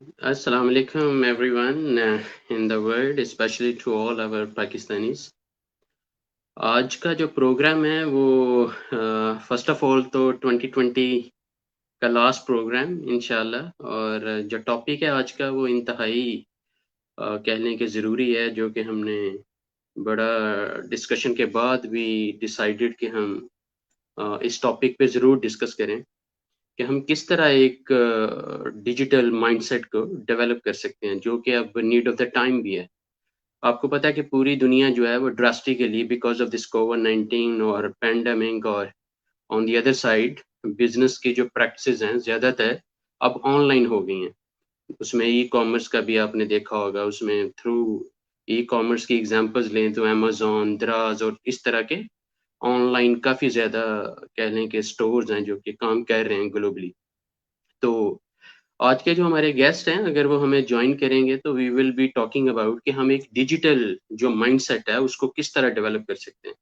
Assalamu alaikum everyone in the world, especially to all our Pakistanis. आज का जो programme है वो फर्स्ट ऑफ ऑल तो 2020 का लास्ट प्रोग्राम इंशाल्लाह, और जो टॉपिक है आज का वो इंतहाई कहने के ज़रूरी है, जो कि हमने बड़ा डिस्कशन के बाद भी डिसाइडेड कि हम इस टॉपिक पे ज़रूर डिस्कस करें कि हम किस तरह एक डिजिटल माइंडसेट को डेवलप कर सकते हैं, जो कि अब नीड ऑफ द टाइम भी है। आपको पता है कि पूरी दुनिया जो है वो ड्रास्टिकली बिकॉज़ ऑफ दिस कोविड-19 और पैंडेमिक, और on the other side business की जो प्रैक्टिसेज़ हैं ज़्यादातर अब ऑनलाइन हो गई हैं। उसमें ई-कॉमर्स का भी आपने देखा होगा, उसमें थ्रू ई-कॉमर्स की एग्ज़ाम्पल्स लें तो अमेज़न, दराज़ और इस तरह के ऑनलाइन काफ़ी ज़्यादा कह लें कि स्टोर्स हैं जो कि काम कर रहे हैं ग्लोबली। तो आज के जो हमारे गेस्ट हैं, अगर वो हमें जॉइन करेंगे तो we will be talking about कि हम एक डिजिटल जो माइंडसेट है उसको किस तरह डेवलप कर सकते हैं।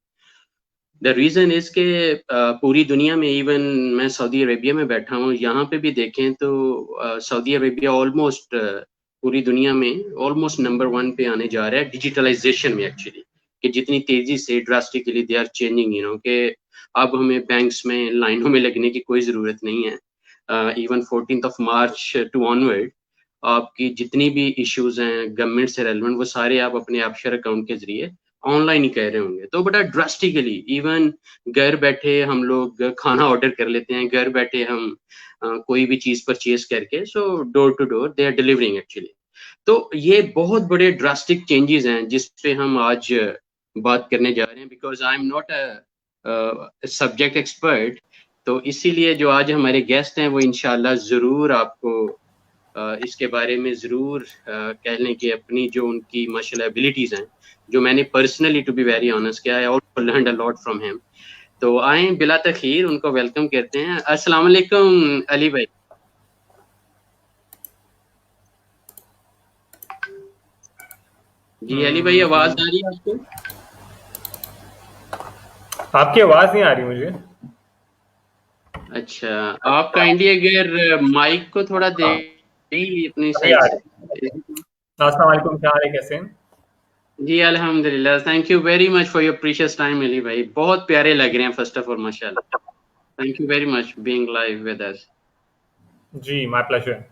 द रीज़न इज़ कि पूरी दुनिया में, इवन मैं सऊदी अरेबिया में बैठा हूँ, यहाँ पे भी देखें तो सऊदी अरेबिया ऑलमोस्ट पूरी दुनिया में ऑलमोस्ट नंबर 1 पे आने जा रहा है डिजिटलाइज़ेशन में एक्चुअली, कि जितनी तेज़ी से ड्रास्टिकली दे आर चेंजिंग, कि अब हमें बैंक्स में लाइनों में लगने की कोई ज़रूरत नहीं है। Even 14th of March two onward आपकी जितनी भी इश्यूज़ हैं गवर्नमेंट से रेलेवेंट, वो सारे आप अपने ऑफशोर अकाउंट के ज़रिए ऑनलाइन ही कर रहे होंगे। तो बड़ा ड्रास्टिकली इवन घर बैठे हम लोग खाना ऑर्डर कर लेते हैं, घर बैठे हम कोई भी चीज़ परचेज़ करके, so door to door they are delivering actually. तो ये बहुत बड़े ड्रास्टिक चेंजेज़ हैं जिस पे हम आज बात करने जा रहे हैं, because I am not subject expert. तो इसीलिए जो आज हमारे गेस्ट हैं वो इंशाल्लाह ज़रूर आपको इसके बारे में ज़रूर कह लें कि अपनी जो उनकी माशाल्लाह एबिलिटीज़ हैं, जो मैंने personally to be very honest किया, I also learned a lot from him. तो आएँ बिला तख़ीर उनको वेलकम करते हैं। अस्सलाम वालेकुम अली भाई। जी अली भाई, आवाज़ आ रही है आपको? आपकी आवाज नहीं आ रही मुझे। अच्छा, आप काइंडली अगर माइक को थोड़ा हाँ, दें अपनी अभी साइड आ से। रही है। अस्सलाम वालेकुम, क्या हाल है, कैसे हैं? जी अल्हम्दुलिल्लाह, thank you very much for your precious time Ali भाई। बहुत प्यारे लग रहे हैं फर्स्ट ऑफ ऑल माशाल्लाह। Thank you very much being live with us. जी, माय प्लेजर।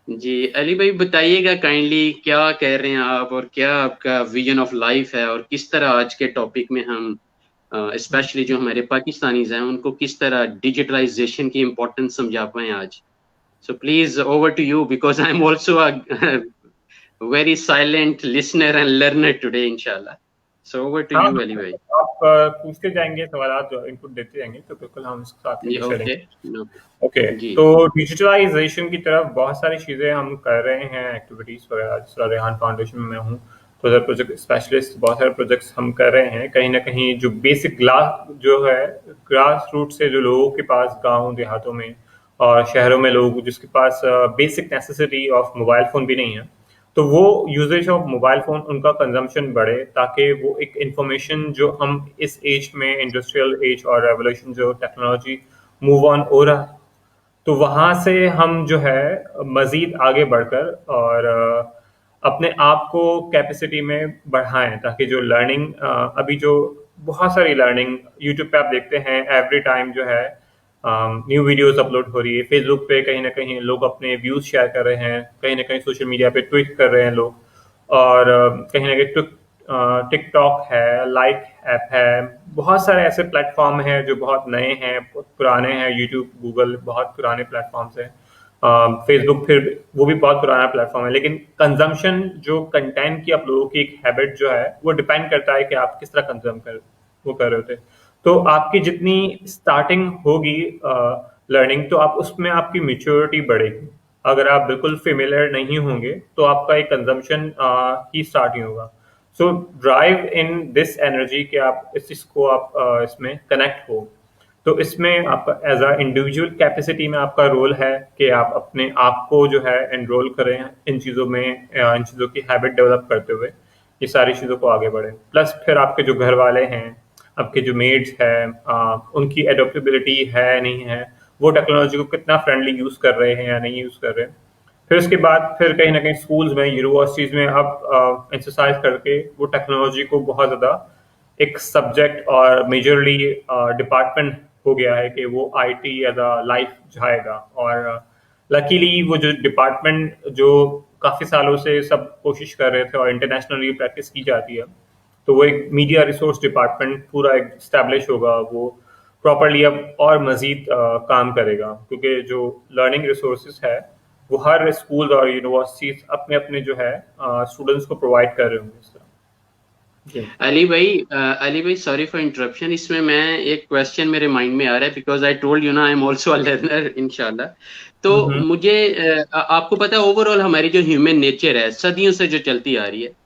जी, अली भाई बताइएगा काइंडली क्या कह रहे हैं आप, और क्या आपका विज़न ऑफ लाइफ है, और किस तरह आज के टॉपिक में हम स्पेशली जो हमारे पाकिस्तानीज़ हैं उनको किस तरह डिजिटलाइज़ेशन की इम्पोर्टेंस समझा पाएँ आज? So please over to you, because I'm also a very silent listener and learner today, inshallah. So over to हाँ, you, Ali bhai. आप पूछते जाएंगे सवाल, जो इनपुट देते जाएंगे, तो बिल्कुल हम इसके साथ जी आगे चलेंगे। okay, no, ओके, जी तो डिजिटलाइजेशन की तरफ बहुत सारी चीज़ें हम कर रहे हैं, एक्टिविटीज़ वगैरह। जिस तरह रेहान फाउंडेशन में मैं हूँ, तो उधर प्रोजेक्ट स्पेशलिस्ट, बहुत सारे प्रोजेक्ट्स हम कर रहे हैं। कहीं ना कहीं जो बेसिक ग्लास जो है, ग्रास रूट से जो लोगों के पास गांव देहातों में और शहरों में लोग जिसके पास basic necessity of mobile phone भी नहीं है, तो वो यूजेज ऑफ मोबाइल फ़ोन, उनका कंजम्पशन बढ़े, ताकि वो एक इंफॉर्मेशन जो हम इस एज में, इंडस्ट्रियल एज और रेवोल्यूशन जो टेक्नोलॉजी मूव ऑन हो रहा है, तो वहाँ से हम जो है मज़ीद आगे बढ़कर और अपने आप को कैपेसिटी में बढ़ाएँ, ताकि जो लर्निंग अभी जो बहुत सारी लर्निंग यूट्यूब पे आप देखते हैं, एवरी टाइम जो है न्यू वीडियोस अपलोड हो रही है। फेसबुक पे कहीं न कहीं लोग अपने व्यूज़ शेयर कर रहे हैं, कहीं न कहीं सोशल मीडिया पे ट्वीट कर रहे हैं लोग, और कहीं न कहीं टिकटॉक है, लाइक ऐप है, बहुत सारे ऐसे प्लेटफ़ॉर्म हैं जो बहुत नए हैं, बहुत पुराने हैं। यूट्यूब, गूगल बहुत पुराने प्लेटफ़ॉर्म्स हैं। फेसबुक फिर वो भी बहुत पुराना प्लेटफ़ॉर्म है, लेकिन कंज़म्पशन जो कंटेंट की आप लोगों की एक हैबिट जो है, वो डिपेंड करता है कि आप किस तरह कंज़्यूम कर रहे होते हैं। तो आपकी जितनी स्टार्टिंग होगी लर्निंग, तो आप उसमें आपकी मैच्योरिटी बढ़ेगी। अगर आप बिल्कुल फ़ेमिलियर नहीं होंगे, तो आपका एक कंज़म्पशन ही स्टार्ट नहीं होगा। सो ड्राइव इन दिस एनर्जी कि आप इस चीज़ को आप इसमें कनेक्ट हो। तो इसमें आपका एज अ इंडिविजुअल कैपेसिटी में आपका रोल है कि आप अपने आप को जो है एनरोल करें इन चीज़ों में, इन चीज़ों की हैबिट डेवलप करते हुए ये सारी चीज़ों को आगे बढ़ें। प्लस फिर आपके जो घर वाले हैं, आपके जो मेड्स हैं, उनकी एडोप्टेबिलिटी है नहीं है, वो टेक्नोलॉजी को कितना फ्रेंडली यूज़ कर रहे हैं या नहीं यूज़ कर रहे हैं, फिर उसके बाद फिर कहीं ना कहीं स्कूल्स में, यूनिवर्सिटीज में अब एक्सरसाइज करके वो टेक्नोलॉजी को बहुत ज़्यादा एक सब्जेक्ट और मेजरली डिपार्टमेंट हो गया है कि वो आईटी एज अ लाइफ जाएगा। और लकीली वो जो डिपार्टमेंट जो काफ़ी सालों से सब कोशिश कर रहे थे और इंटरनेशनली प्रैक्टिस की जाती है, तो वो एक मीडिया रिसोर्स डिपार्टमेंट पूरा एक स्टैब्लिश होगा, वो प्रॉपरली अब और मज़ीद काम करेगा, क्योंकि जो लर्निंग रिसोर्सेज है वो हर स्कूल और यूनिवर्सिटीज अपने अपने जो है स्टूडेंट्स को प्रोवाइड कर रहे होंगे इस तरह। जी। अली भाई सॉरी फॉर इंटरप्शन, इसमें मैं एक क्वेश्चन मेरे माइंड में आ रहा है बिकॉज आई टोल्ड यू ना I am also a learner इंशाल्लाह। तो हम्म। मुझे आपको पता है ओवरऑल हमारी जो ह्यूमन नेचर है सदियों से जो चलती आ रही है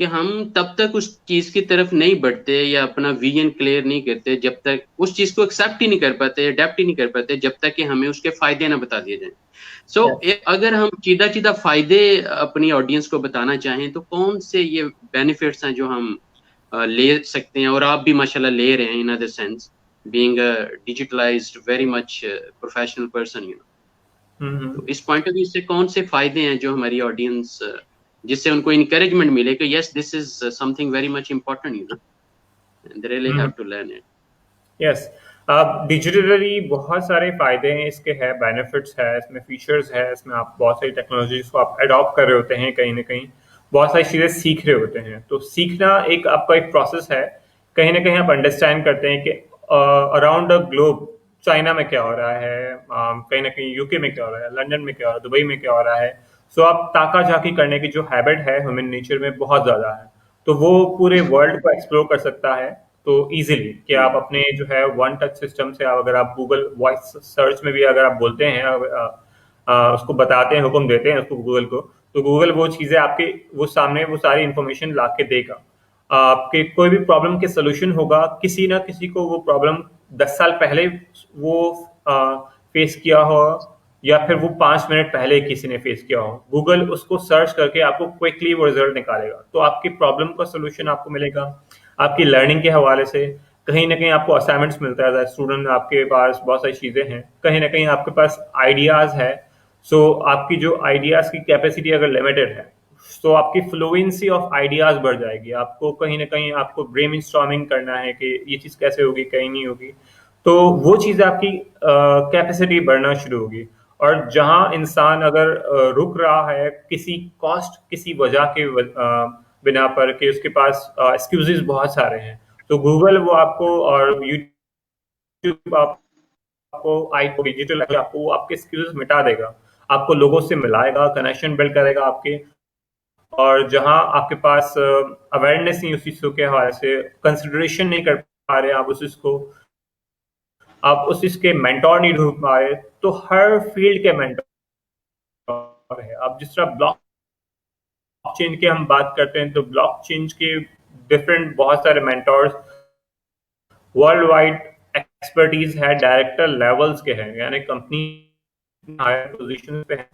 कि हम तब तक उस चीज की तरफ नहीं बढ़ते या अपना विजन क्लियर नहीं करते जब तक उस चीज को एक्सेप्ट ही नहीं कर पाते, अडेप्ट ही नहीं कर पाते जब तक कि हमें उसके फायदे ना बता दिए जाएं। सो अगर हम सीधा सीधा फायदे अपनी ऑडियंस को बताना चाहें तो कौन से ये बेनिफिट्स हैं जो हम ले सकते हैं, और आप भी माशाल्लाह ले रहे हैं in other sense being a digitalized very much professional person you know. Hmm. तो इस पॉइंट ऑफ व्यू से कौन से फायदे हैं जो हमारी ऑडियंस जिससे उनको इनकरेजमेंट मिले कि yes this is something very much important you know, they really have to learn it. Yes. अब डिजिटली बहुत सारे फायदे हैं इसके, है बेनिफिट्स है इसमें, फीचर्स है इसमें, आप बहुत सारी टेक्नोलॉजीज को आप अडॉप्ट कर रहे होते हैं, कहीं ना कहीं बहुत सारी चीज़ें सीख रहे होते हैं। तो सीखना एक आपका एक प्रोसेस है, कहीं ना कहीं आप अंडरस्टैंड करते हैं कि अराउंड द ग्लोब चाइना में क्या हो रहा है, कहीं ना कहीं यूके में क्या हो रहा है, लंदन में क्या हो रहा है, दुबई में क्या हो रहा है। सो आप ताका झाकी करने की जो हैबिट है ह्यूमन नेचर में बहुत ज़्यादा है, तो वो पूरे वर्ल्ड को एक्सप्लोर कर सकता है तो इजीली कि आप अपने जो है वन टच सिस्टम से, आप अगर आप गूगल वॉइस सर्च में भी अगर आप बोलते हैं, उसको बताते हैं, हुक्म देते हैं उसको गूगल को, तो गूगल वो चीज़ें आपके वो सामने वो सारी इंफॉर्मेशन ला के देगा। आपके कोई भी प्रॉब्लम के सोल्यूशन होगा, किसी ना किसी को वो प्रॉब्लम 10 साल पहले वो फेस किया हो, या फिर वो 5 मिनट पहले किसी ने फेस किया हो, गूगल उसको सर्च करके आपको क्विकली वो रिजल्ट निकालेगा। तो आपकी प्रॉब्लम का सोल्यूशन आपको मिलेगा। आपकी लर्निंग के हवाले से कहीं ना कहीं आपको असाइनमेंट्स मिलता है, स्टूडेंट आपके पास बहुत सारी चीज़ें हैं, कहीं ना कहीं आपके पास आइडियाज़ है। सो आपकी जो आइडियाज़ की कैपेसिटी अगर लिमिटेड है, तो आपकी फ्लुएंसी ऑफ आइडियाज़ बढ़ जाएगी। आपको कहीं ना कहीं आपको ब्रेनस्टॉर्मिंग करना है कि ये चीज़ कैसे होगी, कहीं नहीं होगी, तो वो चीज़ आपकी कैपेसिटी बढ़ना शुरू होगी। और जहां इंसान अगर रुक रहा है किसी कॉस्ट, किसी वजह के बिना पर कि उसके पास एक्सक्यूजेस बहुत सारे हैं, तो गूगल वो आपको और यूट्यूब आपको आई डिजिटल आपको वो आपके एक्सक्यूजेस मिटा देगा, आपको लोगों से मिलाएगा, कनेक्शन बिल्ड करेगा आपके। और जहां आपके पास अवेयरनेस नहीं उस चीज़ों के हवाले से, कंसिडरेशन नहीं कर पा रहे आप उस चीज़ को, आप उस चीज़ के मेंटोर नहीं ढूंढ पा रहे, तो हर फील्ड के मेंटोर है। आप जिस तरह ब्लॉकचेन की हम बात करते हैं, तो ब्लॉकचेन के डिफरेंट बहुत सारे मेंटोर्स वर्ल्ड वाइड एक्सपर्टीज है, डायरेक्टर लेवल्स के हैं, यानी कंपनी हायर पोजीशन पे है।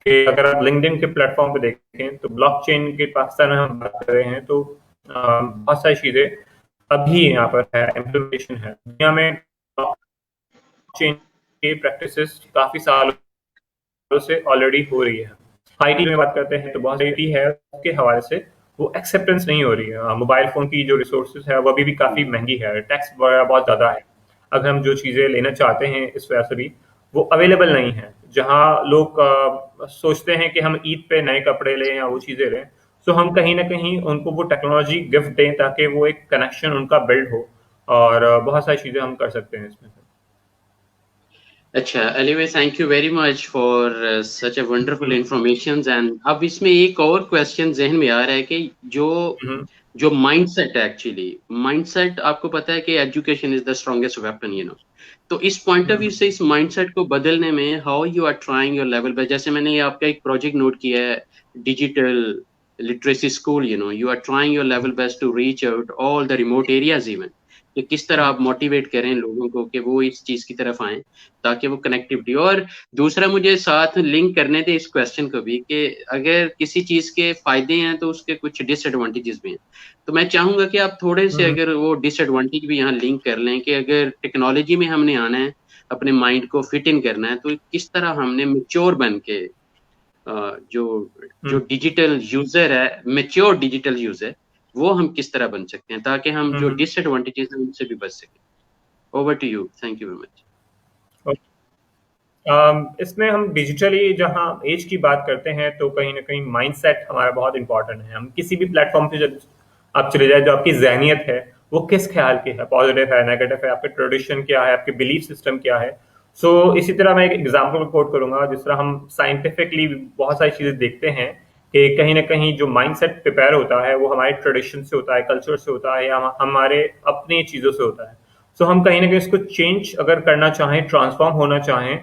कि अगर आप लिंक्डइन के प्लेटफॉर्म पे देखें तो ब्लॉकचेन के पाकिस्तान में हम बात कर रहे हैं, तो बहुत सारी चीजें अभी यहाँ पर है, इम्प्लीमेंटेशन है दुनिया में। ब्लॉकचेन के प्रैक्टिसेस काफी सालों से ऑलरेडी हो रही है। आईटी में बात करते हैं तो बहुत सारी है, उसके हवाले से वो एक्सेप्टेंस नहीं हो रही है। मोबाइल फोन की जो रिसोर्सेज है वो अभी भी काफी महंगी है, टैक्स वगैरह बहुत ज्यादा है। अगर हम जो चीजें लेना चाहते हैं इस वजह से भी वो अवेलेबल नहीं है। जहां लोग सोचते हैं कि हम ईद पे नए कपड़े लें या वो चीजें लें, तो हम कहीं ना कहीं उनको वो टेक्नोलॉजी गिफ्ट दें ताकि वो एक कनेक्शन उनका बिल्ड हो, और बहुत सारी चीजें हम कर सकते हैं इसमें से। अच्छा anyway thank you very much for such a wonderful information. And अब इसमें एक और क्वेश्चन जहन में आ रहा है कि जो जो माइंडसेट है, एक्चुअली माइंडसेट आपको पता है कि education is the strongest weapon you know. तो इस पॉइंट ऑफ व्यू से इस माइंडसेट को बदलने में how you are trying your level पे, जैसे मैंने ये आपका एक प्रोजेक्ट नोट किया है digital literacy school you know, you are trying your level best to reach out all the remote areas even, कि किस तरह आप मोटिवेट करें लोगों को कि वो इस चीज की तरफ आएं ताकि वो कनेक्टिविटी। और दूसरा मुझे साथ लिंक करने थे इस क्वेश्चन को भी कि अगर किसी चीज के फायदे हैं तो उसके कुछ डिसएडवांटेजेस भी हैं। तो मैं चाहूंगा कि आप थोड़े से अगर वो डिसएडवांटेज भी यहाँ लिंक कर लें कि अगर टेक्नोलॉजी में हमने आना है, अपने माइंड को फिट इन करना है, तो किस तरह हमने मेच्योर बन के जो डिजिटल यूजर है, मेच्योर डिजिटल यूजर, वो हम किस तरह बन सकते हैं ताकि हम जो डिसएडवांटेजेस हैं उनसे भी बच सकें। Over to you, thank you very much. इसमें हम डिजिटली जहाँ एज की बात करते हैं तो कहीं ना कहीं माइंडसेट हमारा बहुत इंपॉर्टेंट है। हम किसी भी प्लेटफॉर्म पे जब आप चले जाए, जो आपकी जहनियत है वो किस ख्याल की है, पॉजिटिव है, नेगेटिव है, आपके ट्रेडिशन क्या है, आपके बिलीफ सिस्टम क्या है। सो इसी तरह मैं एक एग्जाम्पल कोट करूंगा। जिस तरह हम साइंटिफिकली बहुत सारी चीजें देखते हैं कि कहीं ना कहीं जो माइंडसेट प्रिपेयर होता है वो हमारे ट्रेडिशन से होता है, कल्चर से होता है, या हमारे अपनी चीजों से होता है। सो हम कहीं ना कहीं इसको चेंज अगर करना चाहें, ट्रांसफॉर्म होना चाहें,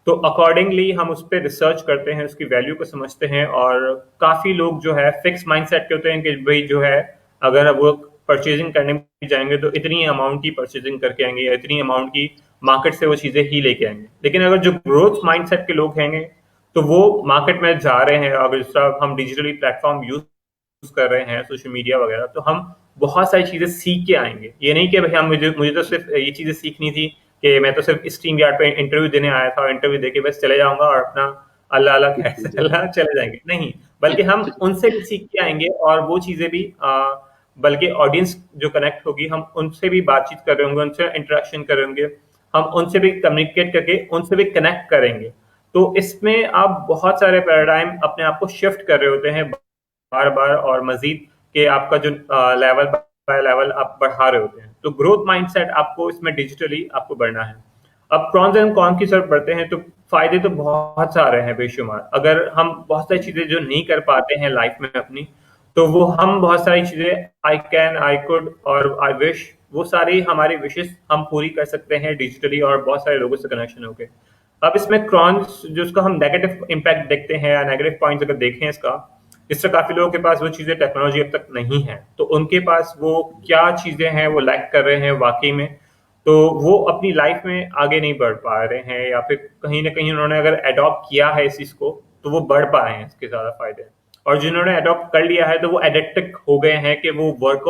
तो अकॉर्डिंगली हम उस पर रिसर्च करते हैं, उसकी वैल्यू को समझते हैं। और काफी लोग जो है फिक्स माइंडसेट के होते हैं कि भाई जो है अगर वो परचेजिंग करने भी जाएंगे तो इतनी अमाउंट की परचेजिंग करके आएंगे या इतनी अमाउंट की मार्केट से वो चीजें ही लेके आएंगे। लेकिन अगर जो ग्रोथ माइंडसेट के लोग हैं तो वो मार्केट में जा रहे हैं। अगर जिस तरह हम डिजिटली प्लेटफॉर्म यूज कर रहे हैं, सोशल मीडिया वगैरह, तो हम बहुत सारी चीजें सीख के आएंगे। ये नहीं कि भाई हम मुझे तो सिर्फ ये चीजें सीखनी थी कि मैं तो सिर्फ स्ट्रीम यार्ड पे इंटरव्यू देने आया था और इंटरव्यू देके बस चले जाऊंगा और अपना अल्लाह अल्लाह कैसे अल्लाह चले जाएंगे, नहीं। बल्कि हम उनसे भी सीख के आएंगे और वो चीजें भी बल्कि ऑडियंस जो कनेक्ट होगी, हम उनसे भी बातचीत कर रहे होंगे, उनसे इंटरेक्शन कर रहे होंगे, हम उनसे भी कम्युनिकेट करके उनसे भी कनेक्ट करेंगे। तो इसमें आप बहुत सारे पैराडाइम अपने आप को शिफ्ट कर रहे होते हैं बार बार और मजीद के आपका जो लेवल बाय लेवल आप बढ़ा रहे होते हैं। तो ग्रोथ माइंडसेट आपको इसमें डिजिटली आपको बढ़ना है। अब प्रॉन्स एंड कॉन्स की तरफ बढ़ते हैं तो फायदे तो बहुत सारे हैं बेशुमार। अगर हम बहुत सारी चीजें जो नहीं कर पाते हैं लाइफ में अपनी, तो वो हम बहुत सारी चीजें आई कैन, आई कुड और आई विश, वो सारी हमारी विशेष हम पूरी कर सकते हैं डिजिटली और बहुत सारे लोगों से कनेक्शन होके। अब इसमें क्रॉन्स जो उसका हम नेगेटिव इम्पैक्ट देखते हैं या नेगेटिव पॉइंट्स अगर देखें इसका, इससे काफी लोगों के पास वो चीजें टेक्नोलॉजी अब तक नहीं है, तो उनके पास वो क्या चीजें हैं वो लैक कर रहे हैं वाकई में। तो वो अपनी लाइफ में आगे नहीं बढ़ पा रहे हैं, या फिर कहीं ना कहीं उन्होंने अगर अडॉप्ट किया है इस चीज को तो वो बढ़ पाए हैं इसके ज्यादा फायदे। और जिन्होंने अडॉप्ट कर लिया है तो वो एडिक्टिक हो गए हैं कि वो वर्क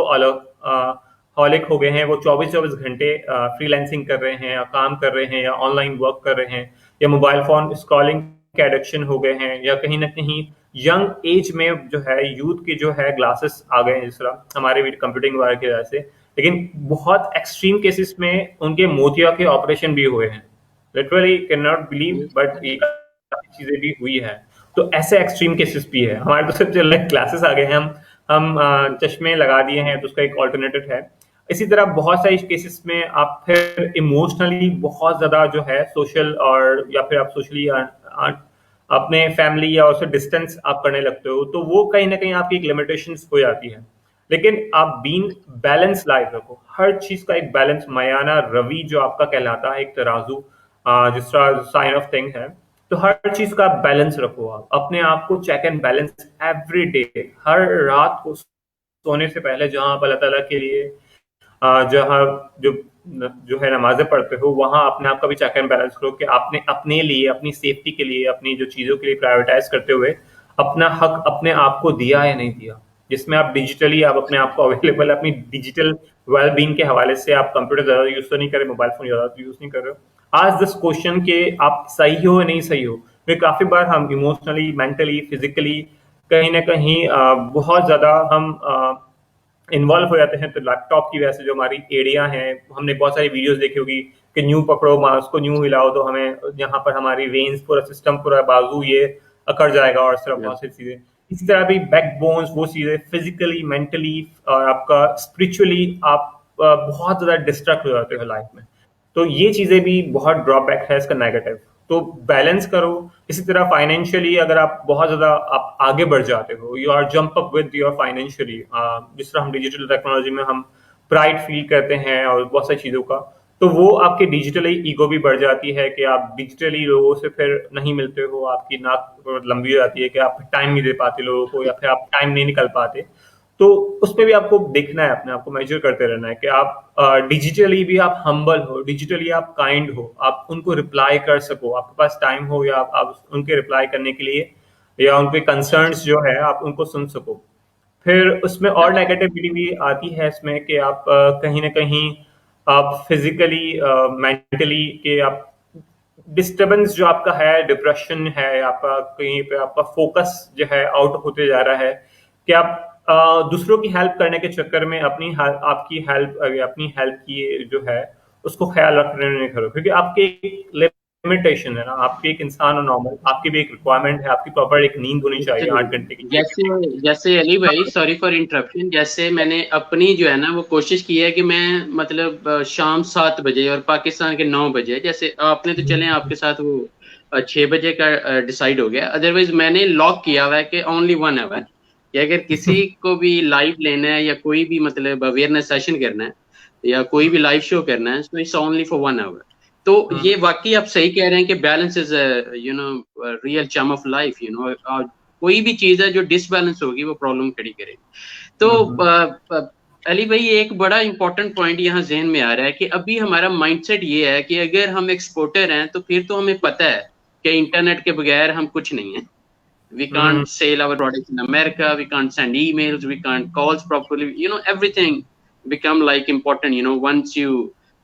हॉलिक हो गए हैं। वो 24-24 घंटे फ्रीलांसिंग कर रहे हैं या काम कर रहे हैं या ऑनलाइन वर्क कर रहे हैं या मोबाइल फोन स्क्रॉलिंग के एडिक्शन हो गए हैं, या कहीं ना कहीं यंग एज में जो है यूथ के जो है ग्लासेस आ गए हैं, जिस तरह हमारे भी कंप्यूटिंग वगैरह की वजह से। लेकिन बहुत एक्सट्रीम केसेस में उनके मोतिया के ऑपरेशन भी हुए हैं। Literally can not believe, but ये चीजें भी हुई है। तो ऐसे एक्सट्रीम केसेस भी है। हमारे तो सिर्फ चल रहे क्लासेस आ गए हैं, हम चश्मे लगा दिए हैं तो उसका एक ऑल्टरनेटिव है। इसी तरह बहुत सारी केसेस में आप फिर इमोशनली बहुत ज्यादा जो है सोशल, और या फिर आप सोशली अपने फैमिली या उससे डिस्टेंस आप करने लगते हो, तो वो कहीं ना कहीं आपकी एक लिमिटेशंस हो जाती है। लेकिन आप बीइंग बैलेंस लाइफ रखो, हर चीज का एक बैलेंस, मयाना रवि जो आपका कहलाता है, एक तराजू जिस तरह साइन ऑफ थिंग है, तो हर चीज का बैलेंस रखो। आप अपने आप को check and balance every day, हर रात को सोने से पहले जहां आप अल्लाह ताला के लिए जहाँ जो जो है नमाजें पढ़ते हो, वहां अपने आप का भी चेक एंड बैलेंस करो कि आपने अपने लिए, अपनी सेफ्टी के लिए, अपनी जो चीजों के लिए प्रायोरिटाइज करते हुए अपना हक अपने आप को दिया या नहीं दिया। जिसमें आप डिजिटली आप अपने आप को अवेलेबल, अपनी डिजिटल वेलबींग के हवाले से आप कंप्यूटर ज्यादा यूज तो नहीं कर रहे, मोबाइल फोन ज्यादा यूज नहीं कर रहे हो। आज दिस क्वेश्चन के आप सही हो या नहीं सही हो, फिर काफी बार हम इमोशनली, मेंटली, फिजिकली कहीं ना कहीं बहुत ज्यादा हम इन्वॉल्व हो जाते हैं। तो लैपटॉप की वजह से जो हमारी एड़ियां हैं, हमने बहुत सारी वीडियोस देखी होगी कि न्यू पकड़ो माउस को, न्यू हिलाओ तो हमें यहाँ पर हमारी वेन्स, पूरा सिस्टम, पूरा बाजू ये अकड़ जाएगा, और इस तरह बहुत सी चीजें। इसी तरह भी बैक बोन्स, वो चीजें फिजिकली, मेंटली और आपका स्पिरिचुअली आप बहुत ज्यादा डिस्ट्रैक्ट हो जाते हो लाइफ में। तो ये चीजें भी बहुत ड्रॉबैक है इसका, नेगेटिव। तो बैलेंस करो। इसी तरह फाइनेंशियली अगर आप बहुत ज्यादा आप आगे बढ़ जाते हो, you are jump up with your financially, जिस तरह हम डिजिटल टेक्नोलॉजी में हम प्राइड फील करते हैं और बहुत सारी चीजों का, तो वो आपके डिजिटली ईगो भी बढ़ जाती है कि आप डिजिटली लोगों से फिर नहीं मिलते हो, आपकी नाक लंबी हो जाती है कि आप टाइम नहीं दे पाते लोगों को, या फिर आप टाइम नहीं निकल पाते। तो उस पर भी आपको देखना है, अपने आप को मेजर करते रहना है कि आप डिजिटली भी आप हम्बल हो, डिजिटली आप काइंड हो, आप उनको रिप्लाई कर सको, आपके पास टाइम हो, या आप उनके रिप्लाई करने के लिए या उनके कंसर्न्स जो है आप उनको सुन सको। फिर उसमें और नेगेटिविटी भी आती है इसमें कि आप कहीं ना कहीं आप फिजिकली, मेंटली के आप डिस्टर्बेंस जो आपका है, डिप्रेशन है, आपका कहीं पे आपका फोकस जो है आउट होते जा रहा है, कि आप दूसरों की हेल्प करने के चक्कर में आपकी हेल्प अपनी हेल्प की जो है उसको ख्याल रखने नहीं करो, क्योंकि आपके एक लिमिटेशन है ना, आपके एक इंसान हो नॉर्मल, आपकी भी एक रिक्वायरमेंट है, आपकी प्रॉपर एक नींद होनी चाहिए चलिए, 8 घंटे की। जैसे जैसे अली भाई, सॉरी फॉर इंटरप्शन, जैसे मैंने अपनी जो है ना वो कोशिश की है कि मैं मतलब शाम 7 बजे और पाकिस्तान के 9 बजे, जैसे आपने तो चले आपके साथ वो 6 बजे का डिसाइड हो गया, अदरवाइज मैंने लॉक किया हुआ है कि ओनली 1 आवर, कि अगर किसी को भी लाइव लेना है या कोई भी मतलब अवेयरनेस सेशन करना है या कोई भी लाइव शो करना है, तो इट्स ओनली फॉर 1 आवर। तो ये वाकई आप सही कह रहे हैं कि balance is you know real charm of life, कोई भी चीज है जो डिसबैलेंस होगी वो प्रॉब्लम खड़ी करेगी। तो अली भाई, एक बड़ा इंपॉर्टेंट पॉइंट यहाँ जहन में आ रहा है कि अभी हमारा माइंडसेट ये है कि अगर हम एक्सपोर्टर हैं तो फिर तो हमें पता है कि इंटरनेट के बगैर हम कुछ नहीं है। We can't sell our products in America, we can't send emails, we can't calls properly, everything become like important, once you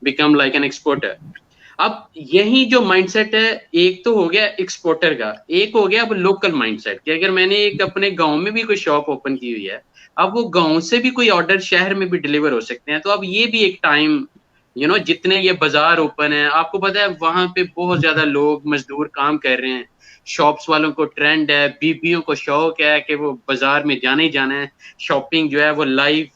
become like an exporter। अब यही जो माइंडसेट है, एक तो हो गया एक्सपोर्टर का, एक हो गया अब लोकल माइंडसेट, कि अगर मैंने एक अपने गांव में भी कोई शॉप ओपन की हुई है, अब वो गांव से भी कोई ऑर्डर शहर में भी डिलीवर हो सकते हैं, तो अब ये भी एक टाइम, जितने ये बाजार ओपन है, आपको पता है वहां पे बहुत ज्यादा लोग मजदूर काम कर रहे हैं, शॉप्स वालों को ट्रेंड है, बीबियों को शौक है कि वो बाजार में जाना ही जाना है, शॉपिंग जो है वो लाइव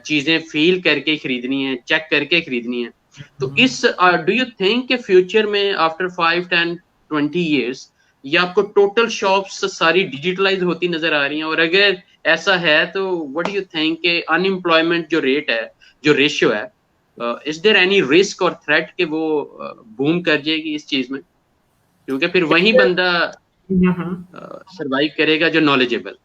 चीजें फील करके खरीदनी है, चेक करके खरीदनी है। तो इस डू यू थिंक कि फ्यूचर में आफ्टर 5, 10, 20 years ये आपको टोटल शॉप्स सारी डिजिटलाइज होती नजर आ रही हैं, और अगर ऐसा है तो व्हाट डू यू थिंक कि अनएम्प्लॉयमेंट जो रेट है, जो रेशियो है, इज देयर एनी रिस्क और थ्रेट कि वो बूम कर जाएगी इस चीज में, क्योंकि फिर वही बंदा सरवाइव करेगा जो नॉलेजेबल।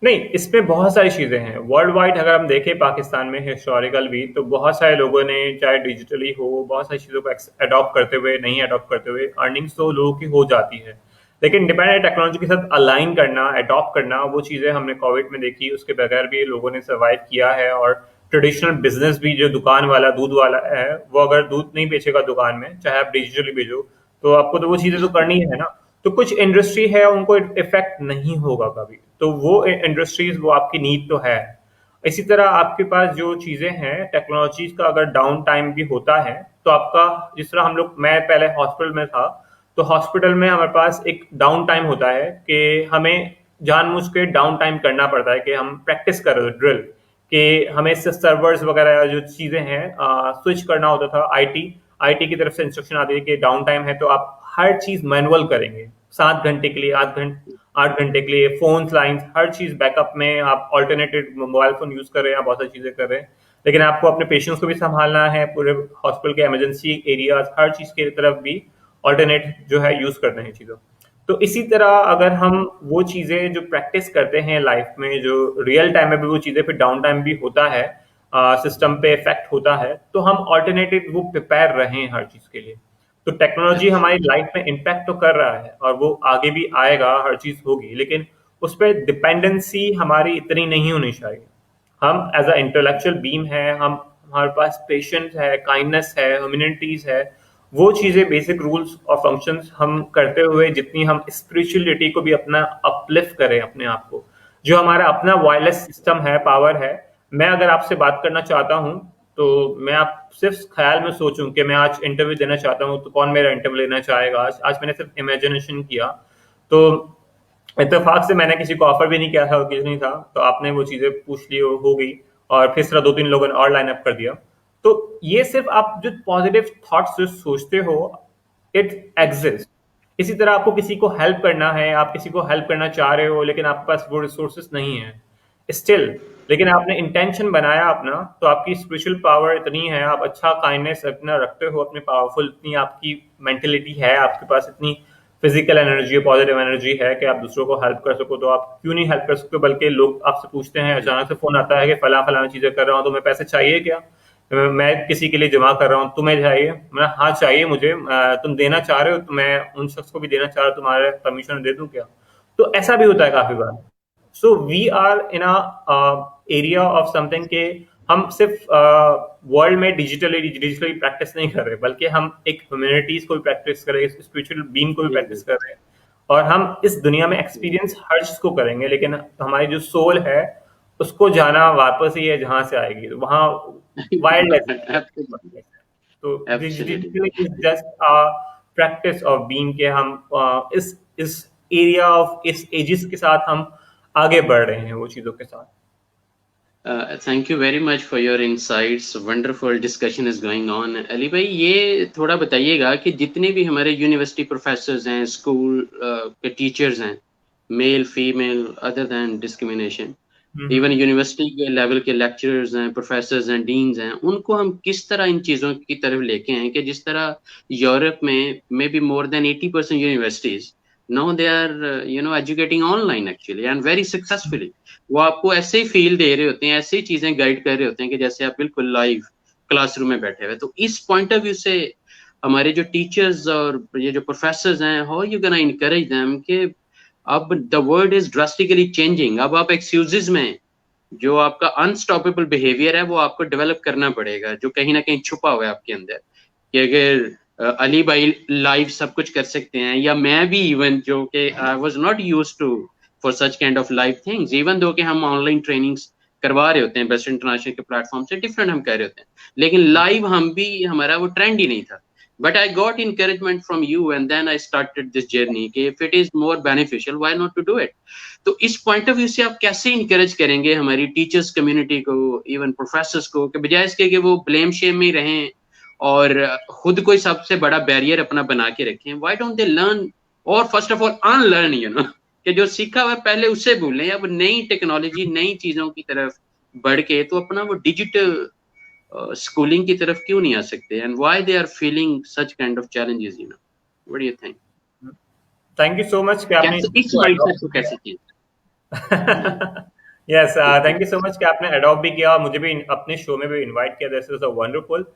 नहीं, इसमें बहुत सारी चीज़ें हैं। वर्ल्ड वाइड अगर हम देखें पाकिस्तान में हिस्टोरिकल भी, तो बहुत सारे लोगों ने चाहे डिजिटली हो, बहुत सारी चीज़ों को अडॉप्ट करते हुए, नहीं अडॉप्ट करते हुए अर्निंग्स तो लोगों की हो जाती है। लेकिन इंडिपेंडेंट टेक्नोलॉजी के साथ अलाइन करना, अडॉप्ट करना, वो चीज़ें हमने कोविड में देखी, उसके बगैर भी लोगों ने सर्वाइव किया है। और ट्रेडिशनल बिजनेस भी, जो दुकान वाला दूध वाला है, वो अगर दूध नहीं बेचेगा दुकान में, चाहे आप डिजिटली भेजो, तो आपको तो वो चीज़ें तो करनी है ना। तो कुछ इंडस्ट्री है उनको इफेक्ट नहीं होगा कभी, तो वो इंडस्ट्रीज, वो आपकी नीड तो है। इसी तरह आपके पास जो चीजें हैं टेक्नोलॉजीज का, अगर डाउन टाइम भी होता है तो आपका, जिस तरह हम लोग, मैं पहले हॉस्पिटल में था, तो हॉस्पिटल में हमारे पास एक डाउन टाइम होता है कि हमें जानबूझ के डाउन टाइम करना पड़ता है, कि हम प्रैक्टिस कर रहे ड्रिल, कि हमें सर्वर्स वगैरह जो चीजें हैं स्विच करना होता था। आईटी की तरफ से इंस्ट्रक्शन आती है कि डाउन टाइम है तो आप हर चीज मैनुअल करेंगे, 7 घंटे के लिए, 8 घंटे के लिए, फोन लाइंस, हर चीज बैकअप में, आप ऑल्टरनेटेड मोबाइल फोन यूज कर रहे हैं, आप बहुत सारी चीजें कर रहे हैं, लेकिन आपको अपने पेशेंट्स को भी संभालना है, पूरे हॉस्पिटल के इमरजेंसी एरियाज, हर चीज की तरफ भी ऑल्टरनेट जो है यूज करते हैं चीजों। तो इसी तरह अगर हम वो चीजें जो प्रैक्टिस करते हैं लाइफ में, जो रियल टाइम में भी वो चीजें, फिर डाउन टाइम भी होता है, सिस्टम पे इफेक्ट होता है, तो हम ऑल्टरनेटिव वो प्रिपेयर रहें हर चीज के लिए। तो टेक्नोलॉजी हमारी लाइफ में इम्पैक्ट तो कर रहा है और वो आगे भी आएगा, हर चीज होगी, लेकिन उस पर डिपेंडेंसी हमारी इतनी नहीं होनी चाहिए। हम एज अ इंटेलेक्चुअल बीम है, हम, हमारे पास पेशेंस है, काइंडनेस है, ह्यूमैनिटीज है, वो चीजें, बेसिक रूल्स और फंक्शंस हम करते हुए, जितनी हम स्पिरिचुअलिटी को भी अपना अपलिफ्ट करें अपने आप को, जो हमारा अपना वायरलेस सिस्टम है, पावर है। मैं अगर आपसे बात करना चाहता हूँ, तो मैं आप सिर्फ ख्याल में सोचूं कि मैं आज इंटरव्यू देना चाहता हूँ, तो कौन मेरा इंटरव्यू लेना चाहेगा? आज आज मैंने सिर्फ इमेजिनेशन किया, तो इत्तेफाक से मैंने किसी को ऑफर भी नहीं किया था और किसी नहीं था, तो आपने वो चीजें पूछ ली, हो गई, और फिर तरह 2-3 लोगों ने और लाइन अप कर दिया। तो ये सिर्फ आप जो पॉजिटिव थॉट्स जो सोचते हो, इट एग्जिस्ट। इसी तरह आपको किसी को हेल्प करना है, आप किसी को हेल्प करना चाह रहे हो, लेकिन आपके पास वो रिसोर्सेस नहीं है स्टिल, लेकिन आपने इंटेंशन बनाया अपना, तो आपकी स्पिरिचुअल पावर इतनी है, आप अच्छा काइंडनेस अपना रखते हो, अपनी पावरफुल, इतनी आपकी मेंटेलिटी है, आपके पास इतनी फिजिकल एनर्जी, पॉजिटिव एनर्जी है कि आप दूसरों को हेल्प कर सको, तो आप क्यों नहीं हेल्प कर सकते? बल्कि लोग आपसे पूछते हैं, अचानक से फोन आता है कि फला फला चीजें कर रहा हूँ, तुम्हें पैसे चाहिए क्या? मैं किसी के लिए जमा कर रहा हूँ, तुम्हें चाहिए? मैं, हाँ चाहिए मुझे। तुम देना चाह रहे हो तो मैं उन शख्स को भी देना चाह रहा हूँ, तुम्हारे परमिशन दे दूं क्या? तो ऐसा भी होता है काफी बार। So we are in a area of something के हम सिर्फ वर्ल्ड में डिजिटली प्रैक्टिस नहीं कर रहे, बल्कि हम एक ह्यूमैनिटीज को भी प्रैक्टिस कर रहे हैं, स्पिरिचुअल बीइंग को भी प्रैक्टिस कर रहे हैं, और हम इस दुनिया में एक्सपीरियंस हर चीज को करेंगे, लेकिन हमारी जो सोल है उसको जाना वापस ही है जहां से आएगी, तो वहां वाइल्ड Absolutely. तो Absolutely. Digitally is just a practice of being के हम इस एरिया ऑफ इस एजिस के साथ हम आगे बढ़ रहे हैं वो चीजों के साथ। Thank you very much for your insights. Wonderful discussion is going on. Ali भाई ये थोड़ा बताइएगा कि जितने भी हमारे यूनिवर्सिटी प्रोफेसर्स हैं, स्कूल के टीचर्स हैं, male female, other than discrimination, even university के लेवल के लेक्चरर्स हैं, प्रोफेसर्स हैं, डीन्स हैं, उनको हम किस तरह इन चीज़ों की तरफ लेके हैं कि जिस तरह यूरोप में maybe more than 80% universities now they are educating online actually and very successfully. वो आपको ऐसे ही फील दे रहे होते हैं, ऐसे ही चीजें गाइड कर रहे होते हैं कि जैसे आप बिल्कुल लाइव क्लासरूम में बैठे हुए। तो इस पॉइंट ऑफ व्यू से हमारे जो टीचर्स और ये जो प्रोफेसर्स हैं, how you gonna encourage them कि अब the world is drastically changing, अब आप एक्सक्यूजेज में जो आपका अनस्टॉपेबल बिहेवियर है वो आपको डेवलप करना पड़ेगा, जो कहीं ना कहीं छुपा हुआ है आपके अंदर, कि अगर अली भाई लाइव सब कुछ कर सकते हैं, या मैं भी इवन जो कि I was not used to for such kind of live things, even though कि हम ऑनलाइन ट्रेनिंग्स करवा रहे होते हैं बेस्ट इंटरनेशनल के प्लेटफॉर्म से, डिफरेंट हम कर रहे होते हैं, लेकिन लाइव हम भी, हमारा वो ट्रेंड ही नहीं था। But I got encouragement from you and then I started this journey कि if it is more beneficial, why not to do it? तो इस पॉइंट ऑफ व्यू से आप कैसे इंकरेज करेंगे हमारी टीचर्स कम्युनिटी को, इवन प्रोफेसर्स को, कि बजाय इसके कि वो ब्लेम शेम में रहें और खुद कोई सबसे बड़ा बैरियर अपना बना के रखें, व्हाई डोंट दे लर्न और first of all unlearn, you know, कि जो सीखा हुआ पहले उससे भूलें, अब नई टेक्नोलॉजी नई चीजों की तरफ बढ़ के तो अपना वो डिजिटल स्कूलिंग की तरफ क्यों नहीं आ सकते, and why they are feeling such kind of challenges, you know, what do you think? Thank you so much कि आपने इस माइंडसेट को कैसे change? Yes, thank you so much कि आपने अडॉप्ट भी किया और मुझे भी अपने शो में भी इनवाइट किया, दिस इज अ वंडरफुल।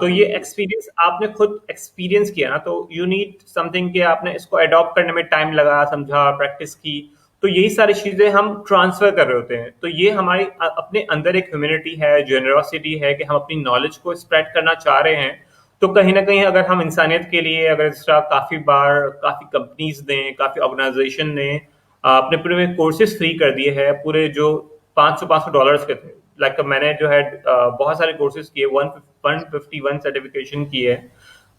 तो ये एक्सपीरियंस आपने खुद एक्सपीरियंस किया ना, तो यू नीड समथिंग कि आपने इसको अडॉप्ट करने में टाइम लगा, समझा, प्रैक्टिस की, तो यही सारी चीजें हम ट्रांसफर कर रहे होते हैं। तो ये हमारी अपने अंदर एक ह्यूमैनिटी है, जेनरॉसिटी है कि हम अपनी नॉलेज को स्प्रेड करना चाह रहे हैं। तो कहीं ना कहीं अगर हम इंसानियत के लिए अगर एक्स्ट्रा काफी बार काफी कंपनीज ने, काफी ऑर्गेनाइजेशन ने अपने पूरे कोर्सेज फ्री कर दिए हैं, पूरे जो $500 के थे, लाइक मैंने जो है बहुत सारे कोर्सेज किए, 151 सर्टिफिकेशन की है,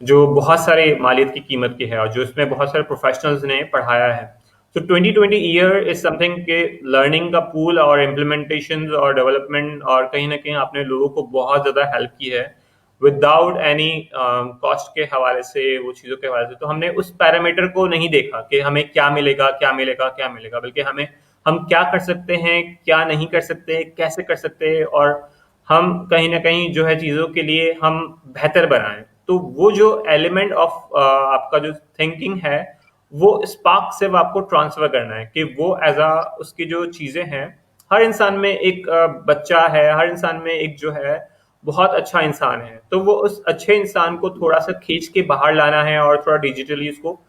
जो बहुत सारे मालियत की कीमत की है, और जो इसमें बहुत सारे प्रोफेशनल्स ने पढ़ाया है। तो 2020 ईयर इज समथिंग के लर्निंग का पूल और इम्प्लीमेंटेशन और डेवलपमेंट, और कहीं ना कहीं आपने लोगों को बहुत ज्यादा हेल्प की है विदाउट एनी कॉस्ट के हवाले से, वो चीज़ों के हवाले से। तो हमने उस पैरामीटर को नहीं देखा कि हमें क्या मिलेगा क्या मिलेगा क्या मिलेगा, बल्कि हम क्या कर सकते हैं, क्या नहीं कर सकते, कैसे कर सकते हैं, और हम कहीं ना कहीं जो है चीज़ों के लिए हम बेहतर बनाएं। तो वो जो एलिमेंट ऑफ आपका जो थिंकिंग है, वो स्पार्क से आपको ट्रांसफर करना है कि वो एज आ उसकी जो चीज़ें हैं, हर इंसान में एक बच्चा है, हर इंसान में एक जो है बहुत अच्छा इंसान है, तो वो उस अच्छे इंसान को थोड़ा सा खींच के बाहर लाना है और थोड़ा डिजिटली उसको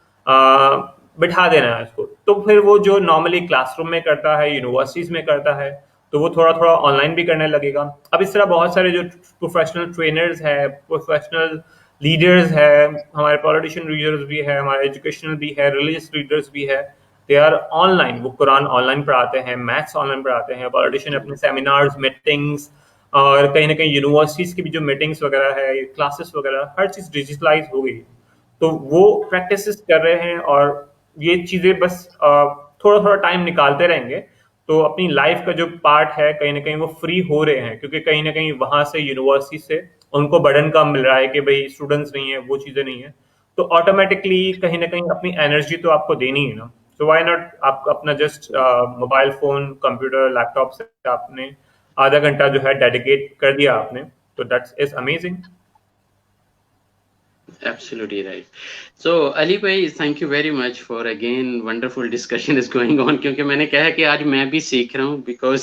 बिठा देना है उसको। तो फिर वो जो नॉर्मली क्लासरूम में करता है, यूनिवर्सिटीज में करता है, तो वो थोड़ा थोड़ा ऑनलाइन भी करने लगेगा। अब इस तरह बहुत सारे जो प्रोफेशनल ट्रेनर्स है, प्रोफेशनल लीडर्स है, हमारे पॉलिटिशियन लीडर्स भी है, हमारे एजुकेशनल भी है, रिलीजियस लीडर्स भी है, दे आर ऑनलाइन। वो कुरान ऑनलाइन पढ़ाते हैं, मैथ्स ऑनलाइन पढ़ाते हैं, पॉलिटिशियन अपने सेमिनार्स, मीटिंग्स, और कहीं ना कहीं यूनिवर्सिटीज की भी जो मीटिंग्स वगैरह है, क्लासेस वगैरह, हर चीज डिजिटलाइज हो गई। तो वो प्रैक्टिस कर रहे हैं, और ये चीजें बस थोड़ा थोड़ा टाइम निकालते रहेंगे, तो अपनी लाइफ का जो पार्ट है कहीं ना कहीं वो फ्री हो रहे हैं, क्योंकि कहीं ना कहीं वहां से यूनिवर्सिटी से उनको बर्डन कम मिल रहा है कि भाई स्टूडेंट्स नहीं है, वो चीजें नहीं है, तो ऑटोमेटिकली कहीं ना कहीं अपनी एनर्जी तो आपको देनी है ना। सो व्हाई नॉट आप अपना just mobile phone, computer, laptop से आपने आधा घंटा जो है डेडिकेट कर दिया आपने, तो that's is amazing. Absolutely right. So Ali bhai, thank you very much for again wonderful discussion is going on, क्योंकि मैंने कहा कि आज मैं भी सीख रहा हूँ, बिकॉज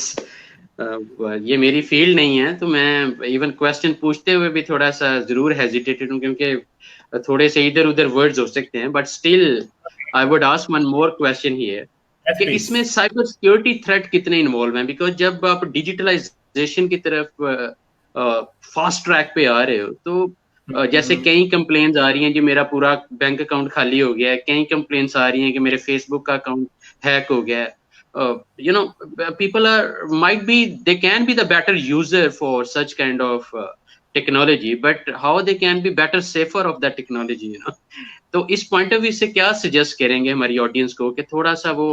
ये मेरी फील्ड नहीं है, तो मैं इवन क्वेश्चन पूछते हुए भी थोड़ा सा जरूर हेजिटेटेड हूँ, क्योंकि थोड़े से इधर उधर वर्ड्स हो सकते हैं, but still I would ask one more question here कि इसमें साइबर सिक्योरिटी थ्रेट कितने इन्वॉल्व हैं, बिकॉज जब आप डिजिटलाइज डिजिटलाइजेशन की तरफ फास्ट ट्रैक पे आ रहे हो, तो जैसे कई कंप्लेंट्स आ रही हैं कि मेरा पूरा बैंक अकाउंट खाली हो गया है, कई कंप्लेंट्स आ रही हैं कि मेरे फेसबुक का अकाउंट हैक हो गया है. You know, people are might be they can be the better user for such kind of technology, but how they can be better safer of that technology, you know. तो इस point of view से क्या suggest करेंगे हमारी audience को कि थोड़ा सा वो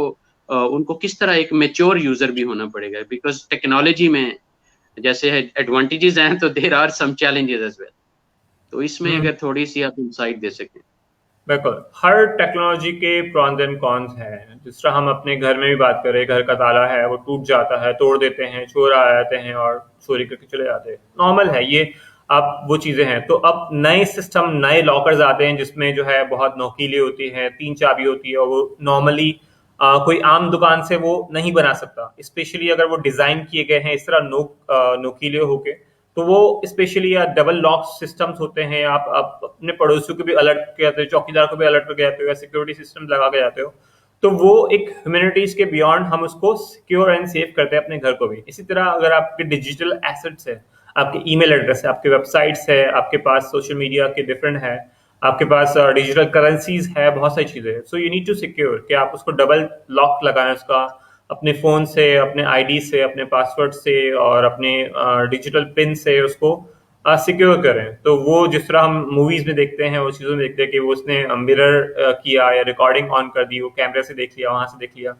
उनको किस तरह एक मेच्योर यूजर भी होना पड़ेगा, बिकॉज टेक्नोलॉजी में जैसे एडवांटेजेस हैं तो there are some challenges as well. तो इसमें अगर थोड़ी सी आप इंसाइट दे सकें. बिल्कुल, हर टेक्नोलॉजी के प्रॉन्स एंड कॉन्स हैं. जिस तरह हम अपने घर में भी बात करें, घर का ताला है वो टूट जाता है, तोड़ देते हैं, चोर आ जाते हैं और चोरी करके चले जाते हैं, नॉर्मल है ये. अब वो चीजें हैं, तो अब नए सिस्टम, नए लॉकर्स आते हैं जिसमें जो है बहुत नोकीली होती है, 3 चाबी होती है, और वो नॉर्मली कोई आम दुकान से वो नहीं बना सकता, स्पेशली अगर वो डिजाइन किए गए हैं इस तरह नोकीले होके. तो वो स्पेशली या डबल लॉक सिस्टम्स होते हैं. आप अपने पड़ोसियों को भी अलर्ट करते हो, चौकीदार को भी अलर्ट करके जाते हो, या सिक्योरिटी सिस्टम लगा के जाते हो. तो वो एक ह्यूमैनिटीज के बियॉन्ड हम उसको सिक्योर एंड सेफ करते हैं अपने घर को भी. इसी तरह अगर आपके डिजिटल एसेट्स है, आपके ईमेल एड्रेस है, आपके वेबसाइट्स है, आपके पास सोशल मीडिया के डिफरेंट है, आपके पास डिजिटल करेंसीज है, बहुत सारी चीजें हैं. So you need to secure कि आप उसको डबल लॉक लगाएं उसका, अपने फोन से, अपने आईडी से, अपने पासवर्ड से और अपने डिजिटल पिन से उसको सिक्योर करें. तो वो जिस तरह हम मूवीज में देखते हैं, वो चीजों में देखते हैं कि वो उसने मिरर किया या रिकॉर्डिंग ऑन कर दी, वो कैमरे से देख लिया, वहां से देख लिया.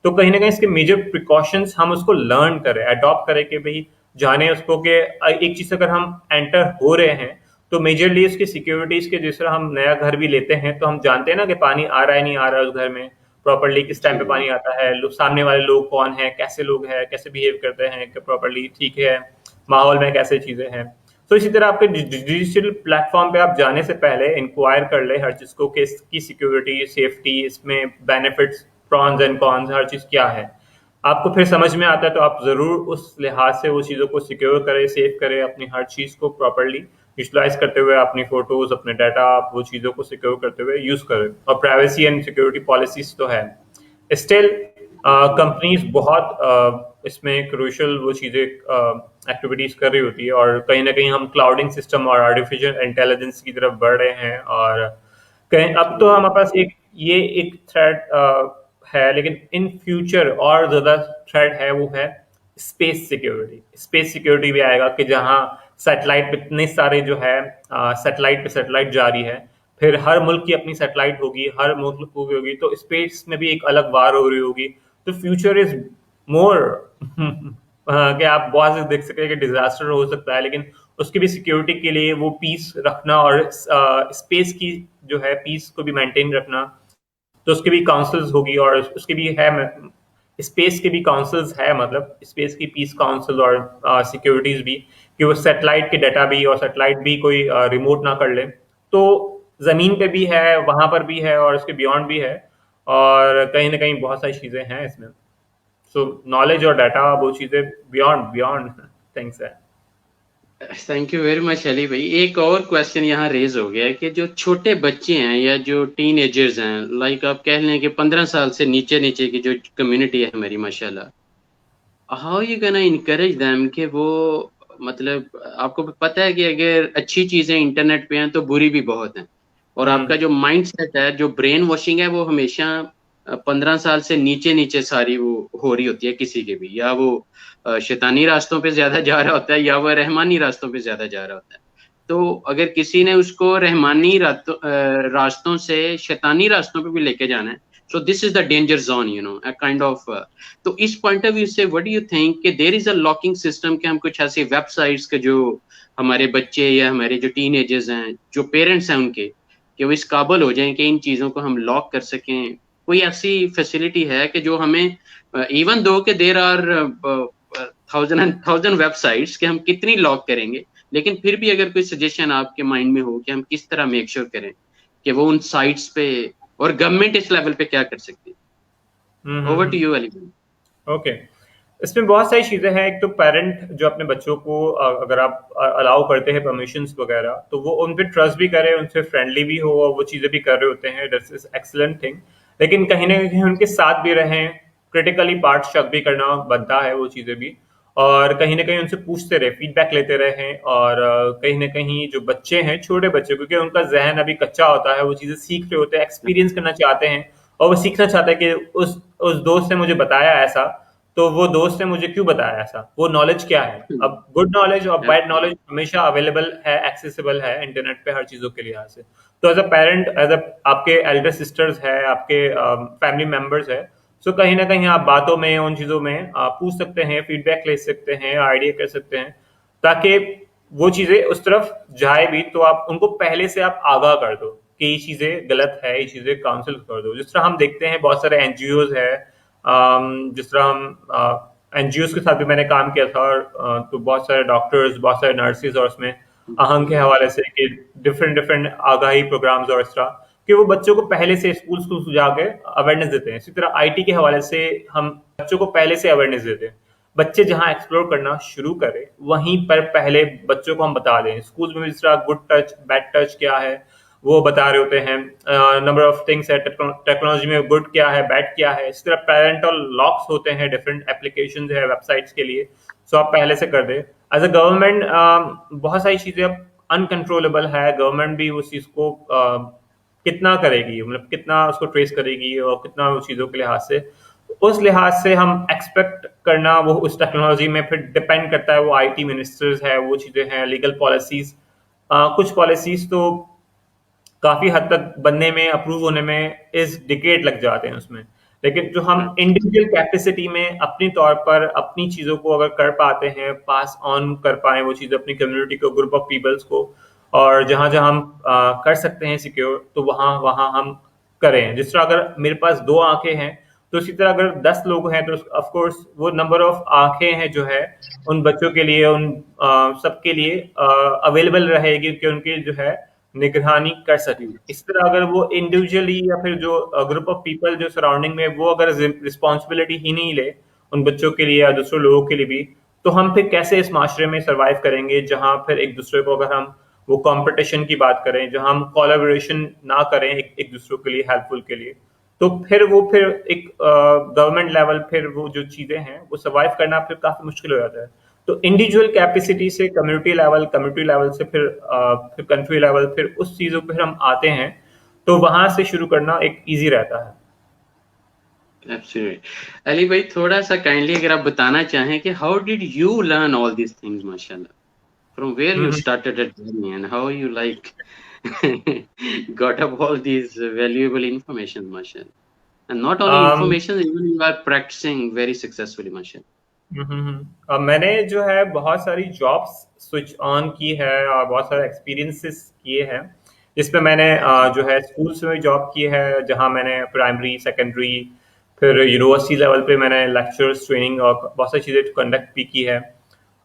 तो कहीं ना कहीं इसके मेजर प्रिकॉशंस हम उसको लर्न करें, अडॉप्ट करें कि भाई जाने उसको कि एक चीज अगर हम एंटर हो रहे हैं तो मेजरली उसकी सिक्योरिटीज के, जिस तरह हम नया घर भी लेते हैं तो हम जानते हैं ना कि पानी आ रहा है नहीं आ रहा है उस घर में प्रॉपरली, किस टाइम पे पानी आता है, सामने वाले लोग कौन है, कैसे लोग हैं, कैसे बिहेव करते हैं, कि प्रॉपरली ठीक है माहौल में कैसे चीजें हैं. तो इसी तरह आपके डिजिटल प्लेटफॉर्म पे आप जाने से पहले इंक्वायर कर ले हर चीज को कि इसकी सिक्योरिटी, सेफ्टी, इसमें बेनिफिट्स, प्रॉन्स एंड कॉन्स, हर चीज क्या है. आपको फिर समझ में आता है तो आप जरूर उस लिहाज से वो चीजों को सिक्योर करें, सेव करें, अपनी हर चीज को प्रॉपरली विजुलाइज करते हुए, अपनी फोटोज, अपने डाटा, आप वो चीजों को सिक्योर करते हुए यूज करें. और प्राइवेसी एंड सिक्योरिटी पॉलिसीज तो है. स्टिल कंपनीज बहुत इसमें क्रूशियल वो चीजें एक्टिविटीज कर रही होती है, और कहीं ना कहीं हम क्लाउडिंग सिस्टम और आर्टिफिशियल इंटेलिजेंस की तरफ बढ़ रहे हैं. और कहीं अब तो हमारे पास एक थ्रेड है, लेकिन इन फ्यूचर और ज्यादा थ्रेड है, वो है स्पेस सिक्योरिटी. स्पेस सिक्योरिटी भी आएगा कि जहां सैटेलाइट पे इतने सारे जो है सैटेलाइट पे सैटेलाइट जारी है, फिर हर मुल्क की अपनी सैटेलाइट होगी, हर मुल्क की होगी, तो स्पेस में भी एक अलग वार हो रही होगी. तो फ्यूचर इज मोर कि आप बहुत से देख सकते हैं कि डिजास्टर हो सकता है, लेकिन उसकी भी सिक्योरिटी के लिए वो पीस रखना और स्पेस की जो है पीस को भी मेंटेन रखना, तो उसकी भी काउंसिल्स होगी. और उसकी भी है, स्पेस के भी काउंसिल्स है, मतलब स्पेस की पीस काउंसिल और सिक्योरिटीज भी, कि वो सैटेलाइट के डाटा भी और सैटेलाइट भी कोई रिमोट ना कर ले. तो जमीन पे भी है, वहां पर भी है, और उसके बियॉन्ड भी है, और कहीं ना कहीं बहुत सारी चीजें हैं इसमें. सो नॉलेज और डाटा, वो चीजें बियॉन्ड बियॉन्ड थिंग्स है. Thank you very much Ali भाई. एक और क्वेश्चन यहाँ रेज हो गया है कि जो छोटे बच्चे हैं या जो टीन एजर्स हैं, लाइक आप कह लें कि 15 साल से नीचे नीचे की जो कम्युनिटी है हमारी माशाल्लाह, how you can encourage them कि वो, मतलब आपको पता है कि अगर अच्छी चीजें इंटरनेट पे हैं तो बुरी भी बहुत हैं, और आपका जो माइंड सेट है, जो ब्रेन वॉशिंग है, वो हमेशा 15 साल से नीचे नीचे सारी वो हो रही होती है किसी के भी, या वो शैतानी रास्तों पे ज्यादा जा रहा होता है या वो रहमानी रास्तों पे ज्यादा जा रहा होता है. तो अगर किसी ने उसको रहमानी रास्तों से शैतानी रास्तों पे भी लेके जाना है, so this is the danger zone, you know, a kind of तो इस पॉइंट ऑफ व्यू से व्हाट डू यू थिंक कि there is a locking system, कि हम कुछ ऐसी वेबसाइट्स के जो हमारे बच्चे या हमारे जो टीनेजर्स हैं, जो पेरेंट्स हैं उनके, कि वो इस काबिल हो जाएं कि इन चीज़ों को हम लॉक कर सकें. कोई ऐसी फैसिलिटी है कि जो हमें, इवन दो कि there are thousand and thousand websites, कि हम कितनी लॉक करेंगे, लेकिन फिर भी अगर कोई सजेशन आपके माइंड में हो कि हम किस तरह मेक श्योर करें कि वो उन साइट्स पे, और गवर्नमेंट इस लेवल पे क्या कर सकती है. Over to you Ali. Okay, इसमें बहुत सारी चीजें हैं. एक तो पेरेंट जो अपने बच्चों को अगर आप अलाउ करते हैं परमिशंस वगैरह, तो वो उन पे ट्रस्ट भी करे, उनसे फ्रेंडली भी हो, और वो चीजें भी कर रहे होते हैं, दैट्स इज एक्सीलेंट थिंग. लेकिन कहीं ना कहीं उनके साथ भी रहें, क्रिटिकली पार्ट चेक भी करना बनता है वो चीजें भी. और कहीं ना कहीं उनसे पूछते रहे, फीडबैक लेते रहे। और कहीं ना कहीं जो बच्चे हैं, छोटे बच्चे, क्योंकि उनका जहन अभी कच्चा होता है, वो चीजें सीख रहे होते हैं, एक्सपीरियंस करना चाहते हैं, और वो सीखना चाहता है कि उस दोस्त ने मुझे बताया ऐसा, तो वो दोस्त ने मुझे क्यों बताया ऐसा, वो नॉलेज क्या है। अब गुड नॉलेज और बैड नॉलेज हमेशा अवेलेबल है, एक्सेसिबल है इंटरनेट पे हर चीजों के लिहाज से। तो as a parent, as a आपके एल्डर सिस्टर्स है, आपके फैमिली मेंबर्स है, सो कहीं ना कहीं आप बातों में, उन चीजों में आप पूछ सकते हैं, फीडबैक ले सकते हैं, आइडिया कर सकते हैं, ताकि वो चीजें उस तरफ जाए भी तो आप उनको पहले से आप आगाह कर दो कि ये चीजें गलत है, ये चीजें काउंसिल कर दो। जिस तरह हम देखते हैं बहुत सारे एनजीओज है, जिस तरह हम एनजीओ के साथ भी मैंने काम किया था, और तो बहुत सारे डॉक्टर्स, बहुत सारे नर्सेज, और उसमें आहंग के हवाले से कि डिफरेंट डिफरेंट आगाही प्रोग्राम्स और इस तरह कि वो बच्चों को पहले से स्कूल स्कूल जाके अवेयरनेस देते हैं। इसी तरह आईटी के हवाले से हम बच्चों को पहले से अवेयरनेस देते हैं। बच्चे जहां एक्सप्लोर करना शुरू करें वहीं पर पहले बच्चों को हम बता दें। स्कूल में जिस तरह गुड टच बैड टच क्या है वो बता रहे होते हैं, नंबर ऑफ थिंग्स है, टेक्नोलॉजी में गुड क्या है, बैड क्या है। इस तरह पेरेंटल लॉक्स होते हैं, डिफरेंट एप्लीकेशन है वेबसाइट्स के लिए, सो आप पहले से कर दे। एज अ गवर्नमेंट बहुत सारी चीजें अब अनकंट्रोलेबल है, गवर्नमेंट भी उस चीज को कितना करेगी, मतलब कितना उसको ट्रेस करेगी और कितना उस चीजों के लिहाज से, उस लिहाज से हम एक्सपेक्ट करना वो उस टेक्नोलॉजी में फिर डिपेंड करता है। वो आईटी मिनिस्टर्स है, वो चीजें हैं, लीगल पॉलिसीज, कुछ पॉलिसीज तो काफी हद तक बनने में, अप्रूव होने में इस डिकेड लग जाते हैं उसमें। लेकिन जो हम इंडिविजुअल कैपेसिटी में अपनी तौर पर अपनी चीजों को अगर कर पाते हैं, पास ऑन कर पाए वो चीज अपनी कम्युनिटी को, ग्रुप ऑफ पीपल्स को, और जहां जहां हम कर सकते हैं सिक्योर, तो वहां वहां हम करें। जिस तरह अगर मेरे पास 2 आंखें हैं, तो इसी तरह अगर 10 लोग हैं, तो ऑफ कोर्स वो नंबर ऑफ आंखें हैं जो है उन बच्चों के लिए, उन सबके लिए अवेलेबल रहेगी कि उनकी जो है निगरानी कर सके। इस तरह अगर वो इंडिविजुअली या फिर जो ग्रुप ऑफ पीपल जो सराउंडिंग में, वो अगर रिस्पॉन्सिबिलिटी ही नहीं ले उन बच्चों के लिए या दूसरे लोगों के लिए भी, तो हम फिर कैसे इस माशरे में सरवाइव करेंगे, जहां फिर एक दूसरे को, अगर हम वो कंपटीशन की बात करें, जहां हम कोलैबोरेशन ना करें एक दूसरे के लिए हेल्पफुल के लिए, तो फिर एक गवर्नमेंट लेवल, फिर वो जो चीजें हैं वो सर्वाइव करना फिर काफी मुश्किल हो जाता है। तो इंडिविजुअल कैपेसिटी से कम्युनिटी लेवल से फिर कंट्री लेवल, फिर उस चीजों पर हम आते हैं, तो वहां से शुरू करना एक इजी रहता है। एब्सोल्युटली। अली भाई, थोड़ा सा काइंडली अगर आप बताना चाहें कि how did you learn all these things माशाल्लाह, from where you hmm, started that journey and how you like got up all these valuable information, mashallah. And not only um, information, even you are practicing very successfully, mashallah. अब मैंने जो है बहुत सारी jobs switch on की है और बहुत सारे एक्सपीरियंसेस किए हैं, जिसमें मैंने जो है स्कूल्स में जॉब की है, जहां मैंने प्राइमरी, सेकेंडरी, फिर यूनिवर्सिटी लेवल पे मैंने लेक्चर्स, ट्रेनिंग और बहुत सारी चीज़ें कंडक्ट भी की है।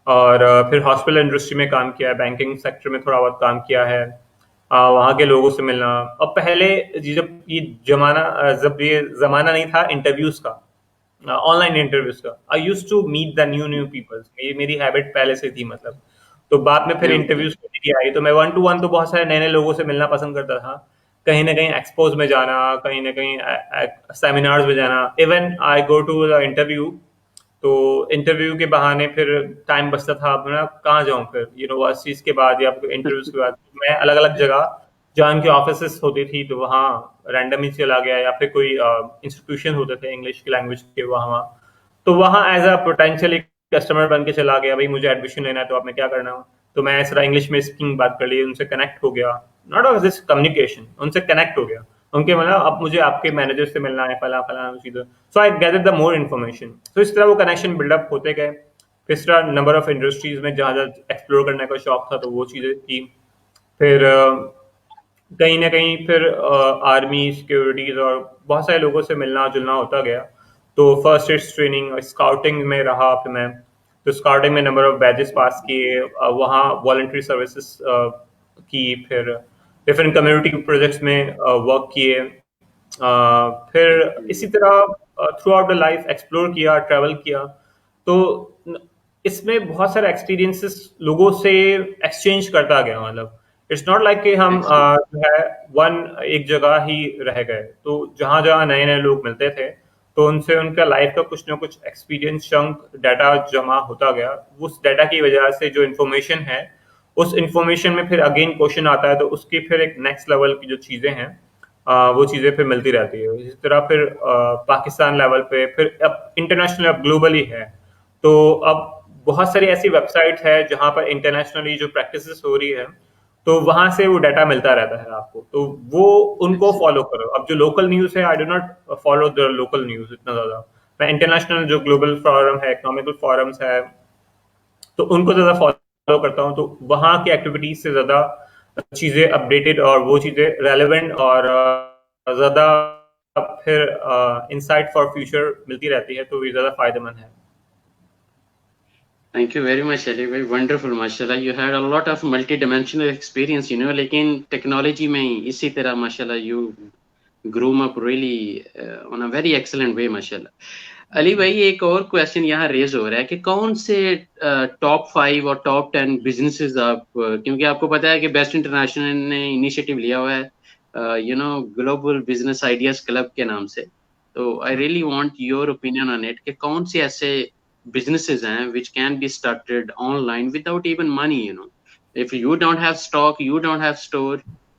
और फिर हॉस्पिटल इंडस्ट्री में काम किया है, बैंकिंग सेक्टर में थोड़ा बहुत काम किया है, वहाँ के लोगों से मिलना। और पहले जब ये जमाना नहीं था इंटरव्यूज का, ऑनलाइन इंटरव्यूज का, I use to meet the new new peoples, ये मेरी हैबिट पहले से थी मतलब। तो बाद में फिर Okay. इंटरव्यूज की आई, तो मैं 1 to 1 तो बहुत सारे नए नए लोगों से मिलना पसंद करता था। कहीं ना कहीं एक्सपोज में जाना, कहीं ना कहीं सेमिनार्स में जाना, even I go to the interview, तो इंटरव्यू के बहाने फिर टाइम बचता था। अब मैं कहाँ जाऊँ फिर, यूनिवर्सिटीज के बाद या फिर इंटरव्यूज के बाद मैं अलग अलग जगह, जहाँ की ऑफिस होती थी, तो वहाँ रैंडमली चला गया, या फिर कोई इंस्टीट्यूशन होते थे इंग्लिश की लैंग्वेज के, वहाँ तो वहाँ एज अ पोटेंशियली कस्टमर बन के चला गया। भाई मुझे एडमिशन लेना है, तो अब मैं क्या करना हो, तो मैं इस तरह इंग्लिश में स्पीकिंग बात कर ली, उनसे कनेक्ट हो गया, नॉट ऑफ दिस कम्युनिकेशन, उनसे कनेक्ट हो गया। उनके मतलब अब मुझे आपके मैनेजर से मिलना है, फला फला चीज़, so I gather the more information. तो इस तरह वो कनेक्शन बिल्डअप होते गए। फिर इस तरह नंबर ऑफ इंडस्ट्रीज में जहाँ जहाँ एक्सप्लोर करने का शौक था, तो वो चीज़ें की। फिर कहीं ना कहीं फिर आर्मी, सिक्योरिटीज और बहुत सारे लोगों से मिलना जुलना होता गया। तो फर्स्ट एड ट्रेनिंग, स्काउटिंग में रहा फिर मैं, तो स्काउटिंग में नंबर ऑफ बैचेस पास किए, वहाँ वॉलंटरी सर्विसेज की, फिर डिफरेंट कम्युनिटी प्रोजेक्ट्स में वर्क किए। फिर इसी तरह through out the life explore किया, ट्रैवल किया। तो इसमें बहुत सारे एक्सपीरियंसेस लोगों से एक्सचेंज करता गया, मतलब इट्स नॉट लाइक कि हम Excellent. जो है वन एक जगह ही रह गए। तो जहां जहां नए नए लोग मिलते थे, तो उनसे उनका लाइफ का कुछ ना कुछ एक्सपीरियंस चंक डाटा जमा होता गया। उस डाटा की वजह से जो इन्फॉर्मेशन है, उस इन्फॉर्मेशन में फिर अगेन क्वेश्चन आता है, तो उसकी फिर एक नेक्स्ट लेवल की जो चीज़ें हैं वो चीज़ें फिर मिलती रहती है। इसी तरह फिर पाकिस्तान लेवल पे, फिर अब इंटरनेशनल, अब ग्लोबली है। तो अब बहुत सारी ऐसी वेबसाइट है जहाँ पर इंटरनेशनली जो प्रैक्टिसेस हो रही है, तो वहां से वो डाटा मिलता रहता है आपको, तो वो उनको अच्छा। फॉलो करो। अब जो लोकल न्यूज़ है, I do not follow the local news इतना ज़्यादा। मैं इंटरनेशनल जो ग्लोबल फोरम है, इकोनॉमिकल फोरम्स है, तो उनको ज़्यादा फॉलो करता हूँ। तो वहाँ की एक्टिविटीज से ज़्यादा चीज़ें अपडेटेड और वो चीज़ें रेलेवेंट और ज़्यादा फिर इंसाइट फॉर फ्यूचर मिलती रहती है, तो ये ज़्यादा फायदेमंद है। Thank you very much, Ali. Very wonderful, माशाल्लाह. You had a lot of multi-dimensional experience, you know. लेकिन टेक्नोलॉजी में ही इसी तरह माशाल्लाह you groom up really on a very excellent way, माशाल्लाह. अली भाई, एक और क्वेश्चन यहाँ रेज हो रहा है कि कौन से टॉप 5 और टॉप 10 बिजनेसेस आप, क्योंकि आपको पता है कि बेस्ट इंटरनेशनल ने इनिशिएटिव लिया हुआ है you know global business ideas club के नाम से, तो I really want your opinion on it कि कौन से ऐसे businesses which can be started online without even money, you know. If you don't have stock, you don't have store,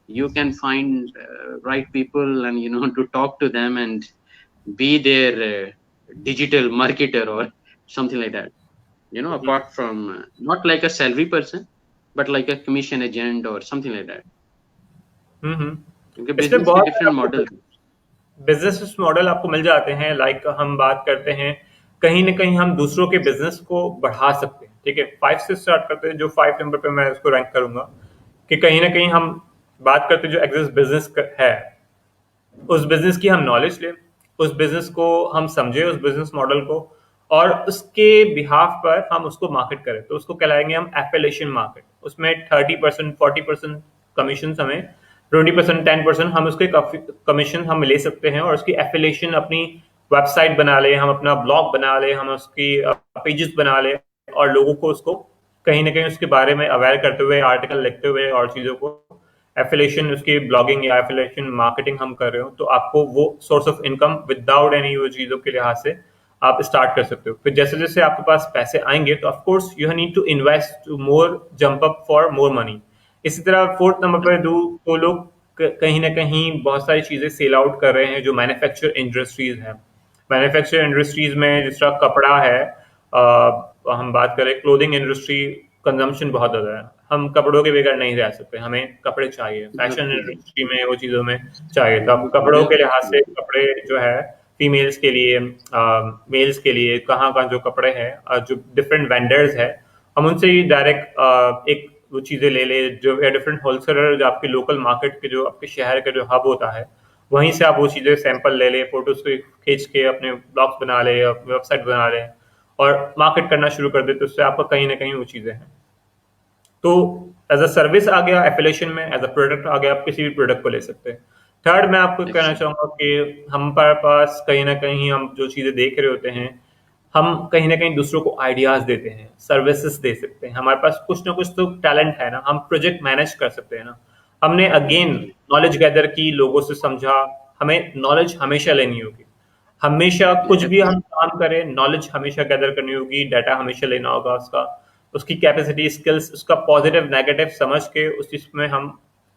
you can find right people and, you know, to talk to them and be their digital marketer or something like that, you know, apart from not like a salary person but like a commission agent or something like that, हम्म। क्योंकि इसमें business के बहुत different model. Business model आपको मिल जाते हैं। Like हम बात करते हैं, कहीं ना कहीं हम दूसरों के बिजनेस को बढ़ा सकते हैं। ठीक है, 5 से स्टार्ट करते हैं, जो 5 नंबर पे मैं इसको रैंक करूंगा, कि कहीं ना कहीं हम बात करते हैं जो एग्जिस्ट बिजनेस है, उस बिजनेस की हम नॉलेज लें, उस बिजनेस को हम समझें, उस बिजनेस मॉडल को, और उसके बिहाफ पर हम उसको मार्केट करें, तो उसको कहलाएंगे हम एफिलिएशन मार्केट। उसमें 30%, 40% कमीशन हमें, 20%, 10% हम उसके कमीशन हम ले सकते हैं, और उसकी एफिलिएशन अपनी वेबसाइट बना ले, हम अपना ब्लॉग बना ले, हम उसकी पेजेस बना ले, और लोगों को उसको कहीं ना कहीं उसके बारे में अवेयर करते हुए, आर्टिकल लिखते हुए और चीज़ों को, एफिलिएशन उसकी ब्लॉगिंग या एफिलिएशन मार्केटिंग हम कर रहे हो, तो आपको वो source of income without any वो चीज़ों के लिहाज से आप स्टार्ट कर सकते हो। फिर जैसे जैसे आपके पास पैसे आएंगे, तो of course you need to invest to more, jump up for more money. इसी तरह फोर्थ नंबर पर दो, तो लोग कहीं ना कहीं बहुत सारी चीज़ें सेल आउट कर रहे हैं जो मैन्युफैक्चर इंडस्ट्रीज है। मैन्युफैक्चर इंडस्ट्रीज में जिस तरह कपड़ा है, हम बात करें क्लोथिंग इंडस्ट्री, कंजम्पशन बहुत ज़्यादा है, हम कपड़ों के बगैर नहीं रह सकते, हमें कपड़े चाहिए। फैशन इंडस्ट्री में वो चीज़ों में चाहिए, तो अब कपड़ों के लिहाज से कपड़े जो है फीमेल्स के लिए, मेल्स के लिए, कहाँ कहाँ जो कपड़े हैं, जो डिफरेंट वेंडर्स है, हम उनसे ही डायरेक्ट एक वो चीज़ें ले ले, जो डिफरेंट होलसेलर जो आपके लोकल मार्केट के, जो आपके शहर का जो हब होता है, वहीं से आप वो चीज़ें सैंपल ले ले, फोटोज को खींच के अपने ब्लॉग्स बना ले, वेबसाइट बना ले, और मार्केट करना शुरू कर दे, तो उससे आपका कहीं ना कहीं वो चीज़ें हैं। तो एज अ सर्विस आ गया एफिलिएशन में, एज अ प्रोडक्ट आ गया, आप किसी भी प्रोडक्ट को ले सकते हैं। थर्ड, मैं आपको कहना अच्छा। चाहूंगा कि हम पर पास कहीं ना कहीं हम जो चीज़ें देख रहे होते हैं, हम कहीं ना कहीं दूसरों को आइडियाज देते हैं, सर्विसेज दे सकते हैं। हमारे पास कुछ ना कुछ तो टैलेंट है ना, हम प्रोजेक्ट मैनेज कर सकते हैं ना। हमने अगेन नॉलेज गैदर की, लोगों से समझा, हमें नॉलेज हमेशा लेनी होगी। हमेशा कुछ भी हम काम करें, नॉलेज हमेशा गैदर करनी होगी, डाटा हमेशा लेना होगा उसका, उसकी कैपेसिटी, स्किल्स, उसका पॉजिटिव नेगेटिव समझ के उस चीज में हम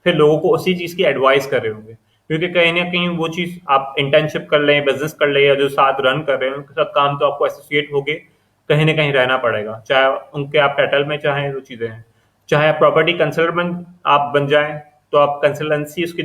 फिर लोगों को उसी चीज की एडवाइस कर रहे होंगे। क्योंकि कहीं ना कहीं वो चीज आप इंटर्नशिप कर लें, बिजनेस कर लें, या जो साथ रन कर रहे हैं उनके साथ काम, तो आपको एसोसिएट होके कहीं ना कहीं रहना पड़ेगा, चाहे उनके आप टाइटल में चाहे वो चीजें हैं। चाहे आप प्रॉपर्टी कंसल्टेंट आप बन जाएं, तो आप कंसल्टेंसी उसके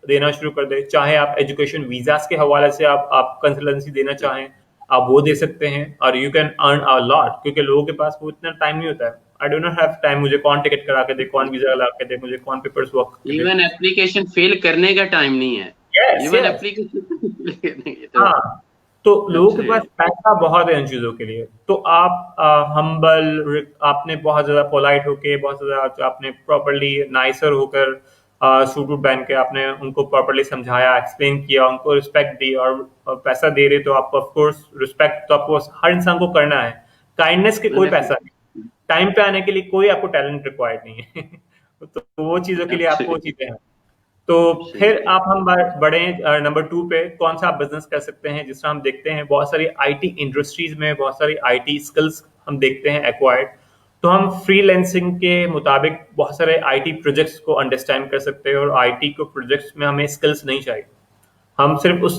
देना शुरू कर दें। चाहे आप एजुकेशन वीजास के हवाले से आप कंसल्टेंसी देना चाहें, आप वो दे सकते हैं, और you can earn a lot, क्योंकि लोगों के पास वो इतना टाइम नहीं होता है। I do not have time, मुझे कौन टिकट करा के दे, कौन वीजा लगा के दे, मुझे कौन पेपर्स वर्क के दे। इवन एप्लीकेशन फिल करने का टाइम नहीं है। Yes, even yes. एप्लीकेशन करने के तो हाँ, तो लोगों के पास एब्सोल्युटली। पैसा बहुत है इन चीजों के लिए। तो आप हम्बल, आपने बहुत ज्यादा पोलाइट होके, बहुत ज्यादा आपने प्रॉपरली नाइसर होकर, सूट वूट पहन के आपने उनको प्रॉपरली समझाया, एक्सप्लेन किया, उनको रिस्पेक्ट दी, और पैसा दे रहे, तो आपको ऑफकोर्स रिस्पेक्ट तो आपको हर इंसान को करना है। काइंडनेस के कोई पैसा नहीं, टाइम पे आने के लिए कोई आपको टैलेंट रिक्वायर्ड नहीं है। तो वो चीजों के लिए आपको वो एब्सोल्युटली। चीजें हैं। तो सही। फिर आप हम बढ़े नंबर 2 पे, कौन सा आप बिजनेस कर सकते हैं, जिस तरह हम देखते हैं बहुत सारी आईटी इंडस्ट्रीज में बहुत सारी आईटी स्किल्स हम देखते हैं एक्वायर्ड। तो हम फ्रीलांसिंग के मुताबिक बहुत सारे आईटी प्रोजेक्ट्स को अंडरस्टैंड कर सकते हैं, और आईटी को प्रोजेक्ट्स में हमें स्किल्स नहीं चाहिए, हम सिर्फ उस,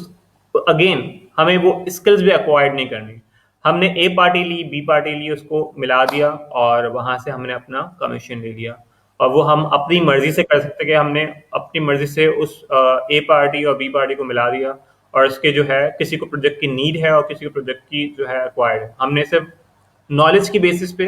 अगेन हमें वो स्किल्स भी एक्वायर्ड नहीं करनी। हमने ए पार्टी ली, बी पार्टी ली, उसको मिला दिया और वहां से हमने अपना कमीशन ले लिया। और वो हम अपनी मर्जी से कर सकते कि हमने अपनी मर्जी से उस ए पार्टी और बी पार्टी को मिला दिया, और इसके जो है किसी को प्रोजेक्ट की नीड है और किसी को प्रोजेक्ट की जो है एक्वायर्ड है, हमने सिर्फ नॉलेज की बेसिस पे,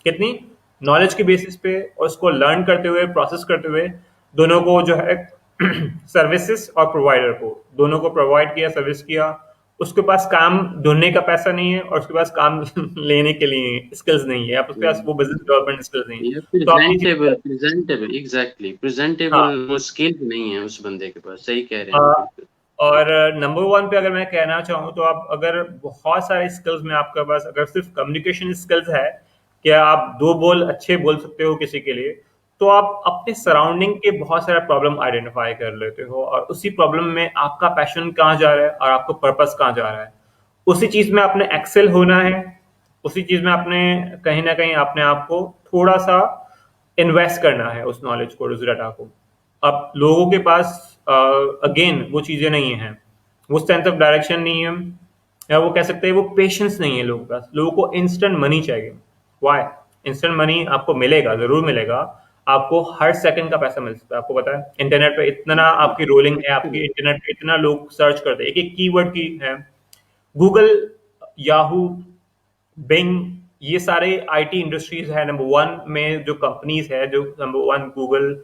कितनी नॉलेज की बेसिस पे, और उसको लर्न करते हुए प्रोसेस करते हुए दोनों को जो है सर्विसेज और प्रोवाइडर को दोनों को प्रोवाइड किया, सर्विस किया। उसके पास काम ढूंढने का पैसा नहीं है और उसके पास काम लेने के लिए स्किल्स नहीं है, या उसके पास वो बिजनेस डेवलपमेंट स्किल्स नहीं है। ये तो अपनी प्रेजेंटेबल, चीज, प्रेजेंटेबल, एग्जैक्टली हाँ, प्रेजेंटेबल वो स्किल नहीं है उस बंदे के पास। सही कह रहे हैं आप, हाँ, बिल्कुल। और नंबर 1 पे अगर मैं कहना चाहूँ तो आप अगर बहुत सारे स्किल्स में आपके पास अगर सिर्फ कम्युनिकेशन स्किल्स है कि आप दो बोल अच्छे बोल सकते हो किसी के लिए, तो आप अपने सराउंडिंग के बहुत सारे प्रॉब्लम आइडेंटिफाई कर लेते हो, और उसी प्रॉब्लम में आपका पैशन कहाँ जा रहा है और आपका पर्पस कहाँ जा रहा है, उसी चीज में आपने एक्सेल होना है। उसी चीज में आपने कहीं ना कहीं अपने आप को थोड़ा सा इन्वेस्ट करना है, उस नॉलेज को, उस डाटा को। अब लोगों के पास अगेन वो चीजें नहीं है, वो सेंस ऑफ डायरेक्शन नहीं है, या वो कह सकते हैं वो पेशेंस नहीं है लोगों के पास। लोगों को इंस्टेंट मनी चाहिए। वाई? इंस्टेंट मनी आपको मिलेगा, जरूर मिलेगा, आपको हर सेकंड का पैसा मिल सकता है। आपको पता है इंटरनेट पे इतना आपकी रोलिंग है, आपकी इंटरनेट पे इतना लोग सर्च करते हैं, एक एक कीवर्ड की है। गूगल, याहू, बिंग, ये सारे आईटी इंडस्ट्रीज है नंबर 1 में, जो कंपनीज है, जो नंबर 1 गूगल,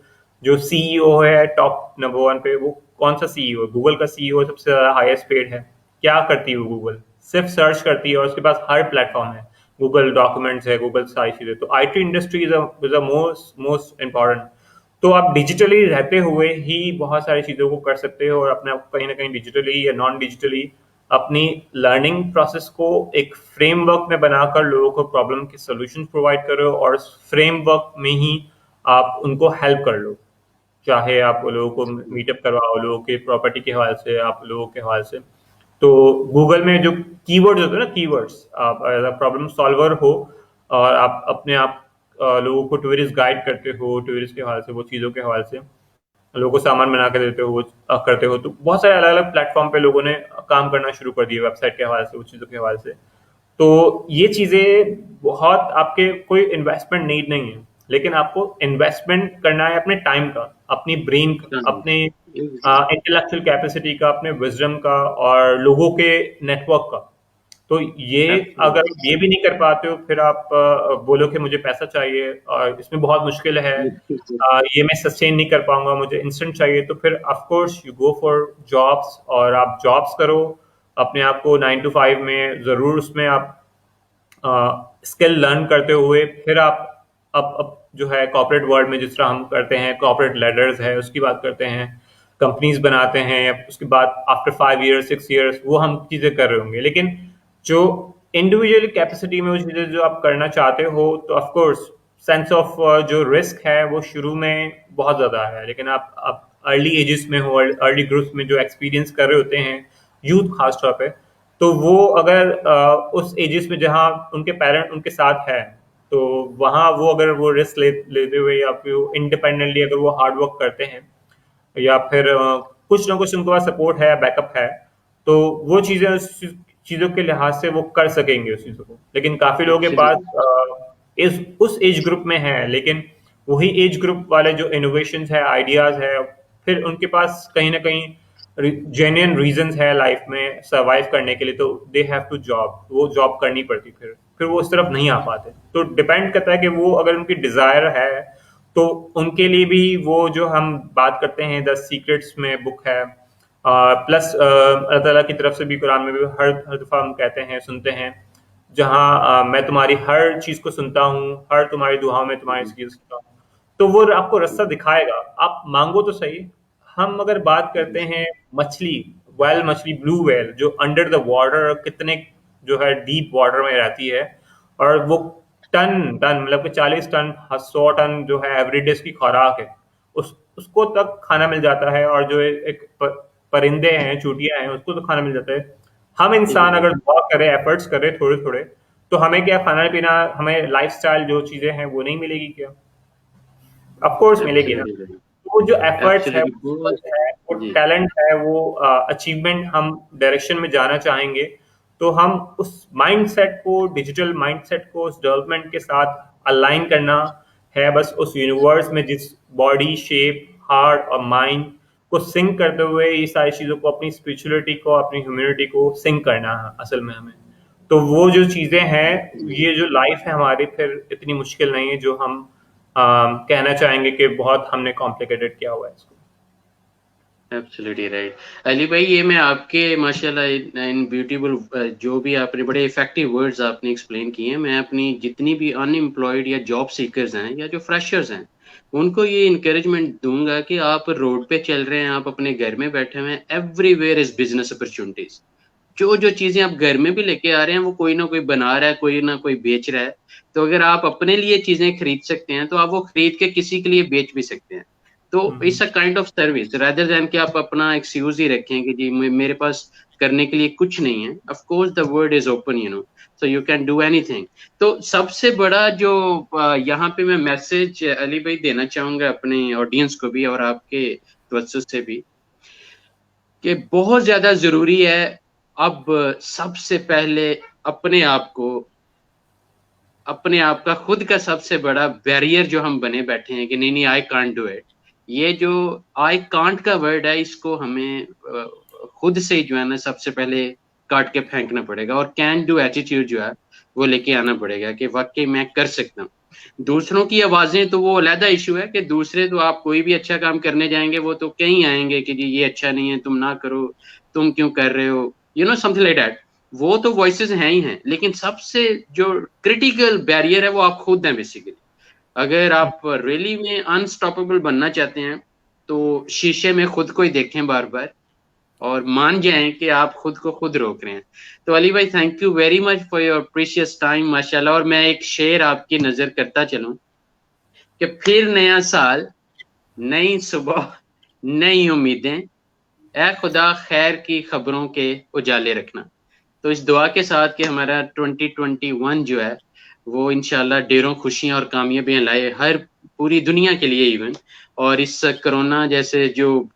जो सीईओ है टॉप नंबर 1 पे, वो कौन सा सीईओ है? गूगल का सीईओ सबसे ज्यादा हाईएस्ट पेड है। क्या करती है वो? गूगल सिर्फ सर्च करती है और उसके पास हर प्लेटफॉर्म है, गूगल डॉक्यूमेंट्स है, गूगल सारी चीजें। तो IT industry is a most most important. तो आप डिजिटली रहते हुए ही बहुत सारी चीजों को कर सकते हो, और अपने आप को कहीं ना कहीं डिजिटली या नॉन डिजिटली अपनी लर्निंग प्रोसेस को एक फ्रेमवर्क में बनाकर लोगों को प्रॉब्लम के सॉल्यूशन प्रोवाइड करो, और उस फ्रेमवर्क में ही आप उनको हेल्प कर लो। चाहे आप लोगों को मीटअप करवाओ, लोगों के प्रॉपर्टी के हवाले से, आप लोगों के हवाले से। तो गूगल में जो कीवर्ड्स होते हैं ना, कीवर्ड्स, आप एज अ प्रॉब्लम सॉल्वर हो, और आप अपने आप लोगों को टूरिस्ट गाइड करते हो, टूरिस्ट के हवाले से, वो चीज़ों के हवाले से लोगों को सामान बना के देते हो, वो करते हो। तो बहुत सारे अलग अलग प्लेटफॉर्म पे लोगों ने काम करना शुरू कर दिया, वेबसाइट के हवाले से, उस चीज़ों के हवाले से। तो ये चीज़ें बहुत, आपके कोई इन्वेस्टमेंट नीड नहीं है, लेकिन आपको इन्वेस्टमेंट करना है अपने टाइम का, अपनी ब्रेन का, अपने इंटेलेक्चुअल कैपेसिटी का, अपने विजडम का, और लोगों के नेटवर्क का। तो ये, अगर आप ये भी नहीं कर पाते हो, फिर आप बोलो कि मुझे पैसा चाहिए और इसमें बहुत मुश्किल है, ये मैं सस्टेन नहीं कर पाऊंगा, मुझे इंस्टेंट चाहिए, तो फिर of course you go for jobs, और आप जॉब्स करो अपने आप को 9 to 5 में, जरूर उसमें आप स्किल लर्न करते हुए फिर आप अब जो है कॉर्पोरेट वर्ल्ड में, जिस तरह हम करते हैं, कॉर्पोरेट लेडर्स है उसकी बात करते हैं, कंपनीज बनाते हैं, उसके बाद आफ्टर 5 years 6 years वो हम चीजें कर रहे होंगे। लेकिन जो इंडिविजुअल कैपेसिटी में वो चीजें जो आप करना चाहते हो, तो ऑफ कोर्स सेंस ऑफ जो रिस्क है वो शुरू में बहुत ज्यादा है, लेकिन आप अर्ली एजेस में हो, अर्ली ग्रुप्स में जो एक्सपीरियंस कर रहे होते हैं, यूथ खासतौर पे, तो वो अगर उस एजेस में जहाँ उनके पेरेंट उनके साथ है, तो वहाँ वो अगर वो रिस्क लेते हुए, या फिर इंडिपेंडेंटली अगर वो हार्ड वर्क करते हैं, या फिर कुछ ना कुछ उनके पास सपोर्ट है, बैकअप है, तो वो चीजें उस चीजों के लिहाज से वो कर सकेंगे उस चीजों को। लेकिन काफी लोगों के पास इस उस एज ग्रुप में है, लेकिन वही एज ग्रुप वाले जो इनोवेशन है, आइडियाज है, फिर उनके पास कहीं ना कहीं जेन्युइन रीजंस है लाइफ में सरवाइव करने के लिए, तो दे हैव टू जॉब, वो जॉब करनी पड़ती, फिर वो उस तरफ नहीं आ पाते। तो डिपेंड करता है कि वो अगर उनकी डिजायर है, तो उनके लिए भी वो जो हम बात करते हैं द सीक्रेट्स में बुक है, प्लस अल्लाह ताला की तरफ से भी कुरान में भी हर दफा हम कहते हैं, सुनते हैं, जहाँ मैं तुम्हारी हर चीज को सुनता हूँ, हर तुम्हारी दुआओं में तुम्हारी चीज सुनता हूँ। तो वो आपको रास्ता दिखाएगा, आप मांगो तो सही। हम अगर बात करते हैं मछली, वेल मछली, ब्लू वेल, जो अंडर द वाटर कितने जो है डीप वाटर में रहती है, और वो टन टन मतलब कि 40 टन 100 टन जो है एवरीडे की खुराक है, उस उसको तक खाना मिल जाता है, और जो एक परिंदे हैं, चूटियां हैं, उसको तो खाना मिल जाता है। हम इंसान अगर एग्जैक्टली दुआ करें, एफर्ट्स करें थोड़े थोड़े, तो हमें क्या खाना पीना, हमें लाइफस्टाइल जो चीजें हैं वो नहीं मिलेगी क्या? ऑफ कोर्स मिलेगी ना। एब्सोल्युटली राइट, वो जो एफर्ट्स है, एब्सोल्युटली वो बहुत। efforts है, वो जी टैलेंट है, वो अचीवमेंट, हम डायरेक्शन में जाना चाहेंगे, तो हम उस माइंडसेट को, डिजिटल माइंडसेट को उस डेवलपमेंट के साथ अलाइन करना है। बस उस यूनिवर्स में जिस बॉडी शेप, हार्ट और माइंड को सिंक करते हुए ये सारी चीजों को, अपनी स्पिरिचुअलिटी को, अपनी ह्यूमैनिटी को सिंक करना है असल में हमें। तो वो जो चीजें हैं, जी, ये जो लाइफ है हमारी, फिर इतनी मुश्किल नहीं है जो हम कहना चाहेंगे कि बहुत हमने कॉम्प्लिकेटेड किया हुआ है इसको। Absolutely right. अली भाई, ये मैं आपके माशाल्लाह इन ब्यूटीफुल जो भी आपने बड़े इफेक्टिव वर्ड्स आपने एक्सप्लेन किए हैं, मैं अपनी जितनी भी अनएम्प्लॉयड या जॉब सीकर्स हैं या जो फ्रेशर्स हैं, उनको ये इंकरेजमेंट दूंगा कि आप रोड पे चल रहे हैं, आप अपने घर में बैठे हुए हैं, एवरीवेयर इज बिजनेस अपॉर्चुनिटीज। जो जो चीजें आप घर में भी लेके आ रहे हैं वो कोई ना कोई बना रहा है, कोई ना कोई बेच रहा है। तो अगर आप अपने लिए चीजें खरीद सकते हैं तो आप वो खरीद के किसी के लिए बेच भी सकते हैं। तो hmm. It's a kind of service rather than कि आप अपना एक्सक्यूज ही रखें कि जी मेरे पास करने के लिए कुछ नहीं है। Of course the world is open, so you can do anything. तो सबसे बड़ा जो यहाँ पे मैं मैसेज अली भाई देना चाहूंगा अपने ऑडियंस को भी और आपके तवज्जो से भी, कि बहुत ज्यादा जरूरी है अब सबसे पहले अपने आप को, अपने आप का खुद का सबसे बड़ा बैरियर जो हम बने बैठे हैं कि नहीं नहीं आई कांट डू इट, ये जो आई कांट का वर्ड है इसको हमें खुद से ही जो है ना सबसे पहले काट के फेंकना पड़ेगा, और कैन डू एटीट्यूड जो है वो लेके आना पड़ेगा कि वाकई मैं कर सकता हूँ। दूसरों की आवाजें तो वो अलहदा इशू है कि दूसरे तो आप कोई भी अच्छा काम करने जाएंगे वो तो कहीं आएंगे कि जी ये अच्छा नहीं है, तुम ना करो, तुम क्यों कर रहे हो, समथिंग लाइक दैट। वो तो वॉइसेस हैं ही हैं, लेकिन सबसे जो क्रिटिकल बैरियर है वो आप खुद हैं बेसिकली। अगर आप रियली में अनस्टॉपेबल बनना चाहते हैं तो शीशे में खुद को ही देखें बार बार और मान जाएं कि आप खुद को खुद रोक रहे हैं। तो अली भाई, thank you very much for your precious time माशाल्लाह। और मैं एक शेर आपकी नजर करता चलूं कि फिर नया साल, नई सुबह, नई उम्मीदें, ए खुदा खैर की खबरों के उजाले रखना। तो इस दुआ के साथ कि हमारा 2021 जो है वो इंशाल्लाह ढेरों खुशियां और कामयाबियां लाए हर पूरी दुनिया के लिए इवन, और इस कोरोना जैसे जो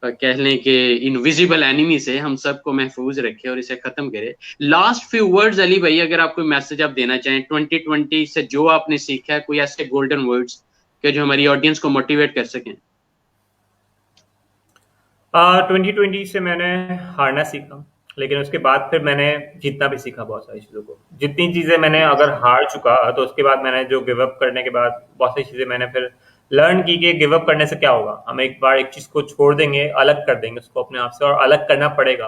कह लें कि इनविजिबल एनिमी से हम सबको महफूज रखे और इसे खत्म करे। लास्ट फ्यू वर्ड्स अली भाई, अगर आप कोई मैसेज आप देना चाहें 2020 से, जो आपने सीखा है, कोई ऐसे गोल्डन वर्ड्स के जो हमारी ऑडियंस को मोटिवेट कर सकें। 2020 से मैंने हारना सीखा, लेकिन उसके बाद फिर मैंने जीतना भी सीखा बहुत सारी चीज़ों को। जितनी चीज़ें मैंने अगर हार चुका, तो उसके बाद मैंने जो गिव अप करने के बाद बहुत सारी चीज़ें मैंने फिर लर्न की कि गिव अप करने से क्या होगा। हम एक बार एक चीज़ को छोड़ देंगे, अलग कर देंगे उसको अपने आप से, और अलग करना पड़ेगा,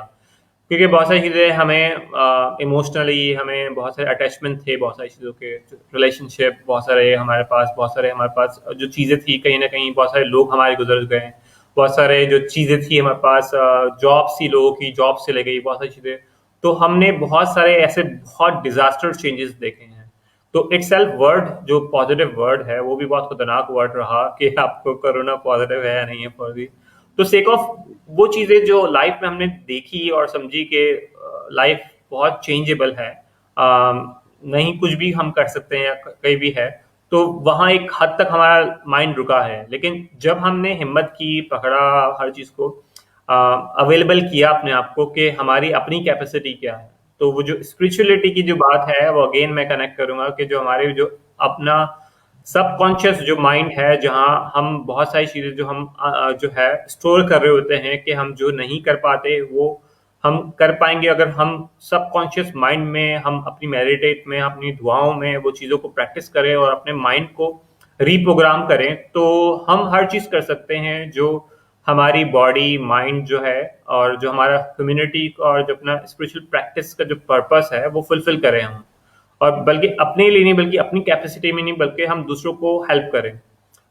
क्योंकि बहुत सारी चीज़ें हमें इमोशनली, हमें बहुत सारे अटैचमेंट थे बहुत सारी चीज़ों के, रिलेशनशिप बहुत सारे हमारे पास, बहुत सारे हमारे पास जो चीज़ें थी, कहीं ना कहीं बहुत सारे लोग हमारे गुजर गए, बहुत सारे जो चीज़ें थी हमारे पास, जॉब सी, लोगों की जॉब से ले गई बहुत सारी चीज़ें। तो हमने बहुत सारे ऐसे बहुत डिजास्टर चेंजेस देखे हैं। तो इट सेल्फ वर्ड, जो पॉजिटिव वर्ड है, वो भी बहुत खतरनाक वर्ड रहा कि आपको कोरोना पॉजिटिव है या नहीं है फॉर। तो सेक ऑफ वो चीजें जो लाइफ में हमने देखी और समझी कि लाइफ बहुत चेंजेबल है, नहीं कुछ भी हम कर सकते हैं या कहीं भी है, तो वहाँ एक हद तक हमारा माइंड रुका है। लेकिन जब हमने हिम्मत की, पकड़ा हर चीज को, अवेलेबल किया अपने आप को कि हमारी अपनी कैपेसिटी क्या है, तो वो जो स्पिरिचुअलिटी की जो बात है, वो अगेन मैं कनेक्ट करूंगा कि जो हमारे जो अपना सबकॉन्शियस जो माइंड है, जहाँ हम बहुत सारी चीजें जो हम जो है स्टोर कर रहे होते हैं कि हम जो नहीं कर पाते वो हम कर पाएंगे अगर हम सबकॉन्शियस माइंड में, हम अपनी मेडिटेट में, अपनी दुआओं में वो चीज़ों को प्रैक्टिस करें और अपने माइंड को रीप्रोग्राम करें, तो हम हर चीज़ कर सकते हैं जो हमारी बॉडी माइंड जो है, और जो हमारा ह्यूमैनिटी और जो अपना स्पिरिचुअल प्रैक्टिस का जो पर्पस है वो फुलफिल करें हम। और बल्कि अपने लिए नहीं, बल्कि अपनी कैपेसिटी में नहीं, बल्कि हम दूसरों को हेल्प करें।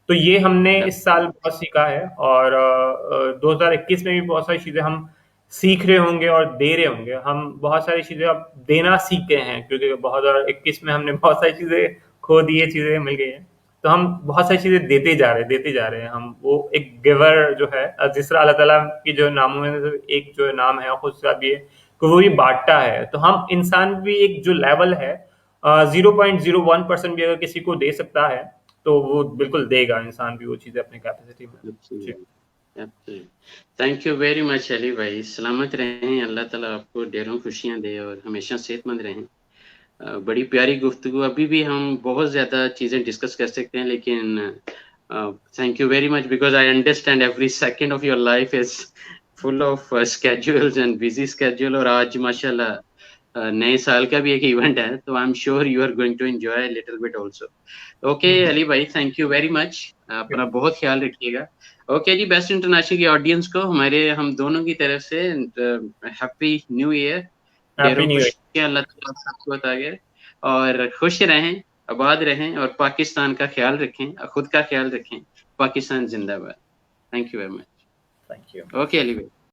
तो ये हमने इस साल बहुत सीखा है, और 2021 में भी बहुत सारी चीजें हम सीख रहे होंगे और दे रहे होंगे। हम बहुत सारी चीजें अब देना सीख गए हैं, क्योंकि 2021 में हमने बहुत सारी चीजें खो दी है, चीजें मिल गई हैं। तो हम बहुत सारी चीजें देते जा रहे हैं। हम वो एक गिवर जो है, जिस तरह अल्लाह ताला की जो नामों में से एक जो नाम है खुद सा भी है कि वो भी बांटता है, तो हम इंसान भी एक जो लेवल है 0.01% भी अगर किसी को दे सकता है तो वो बिल्कुल देगा इंसान भी वो चीजें अपनी कैपेसिटी में। जी। Thank you very much Ali भाई, सलामत रहें, अल्लाह ताला आपको ढेरों खुशियां दे और हमेशा सेहतमंद रहें। बड़ी प्यारी गुफ्तगू, अभी भी हम बहुत ज़्यादा चीज़ें डिस्कस कर सकते हैं, लेकिन thank you very much because I understand every second of your life is full of schedules and busy schedule, और आज माशाल्लाह नए साल का भी एक इवेंट है, तो I am sure you are going to enjoy little bit also. Okay Ali भाई, थैंक यू वेरी मच, अपना बहुत ख्याल रखिएगा। ओके जी, बेस्ट इंटरनेशनल की ऑडियंस को हम दोनों की तरफ से happy new year, happy new year. खुशियां अल्लाह ताला सबको अता करे, और खुश रहें, आबाद रहें, और पाकिस्तान का ख्याल रखें, खुद का ख्याल रखें। पाकिस्तान जिंदाबाद। Thank you very much. Thank you. Okay Ali भाई।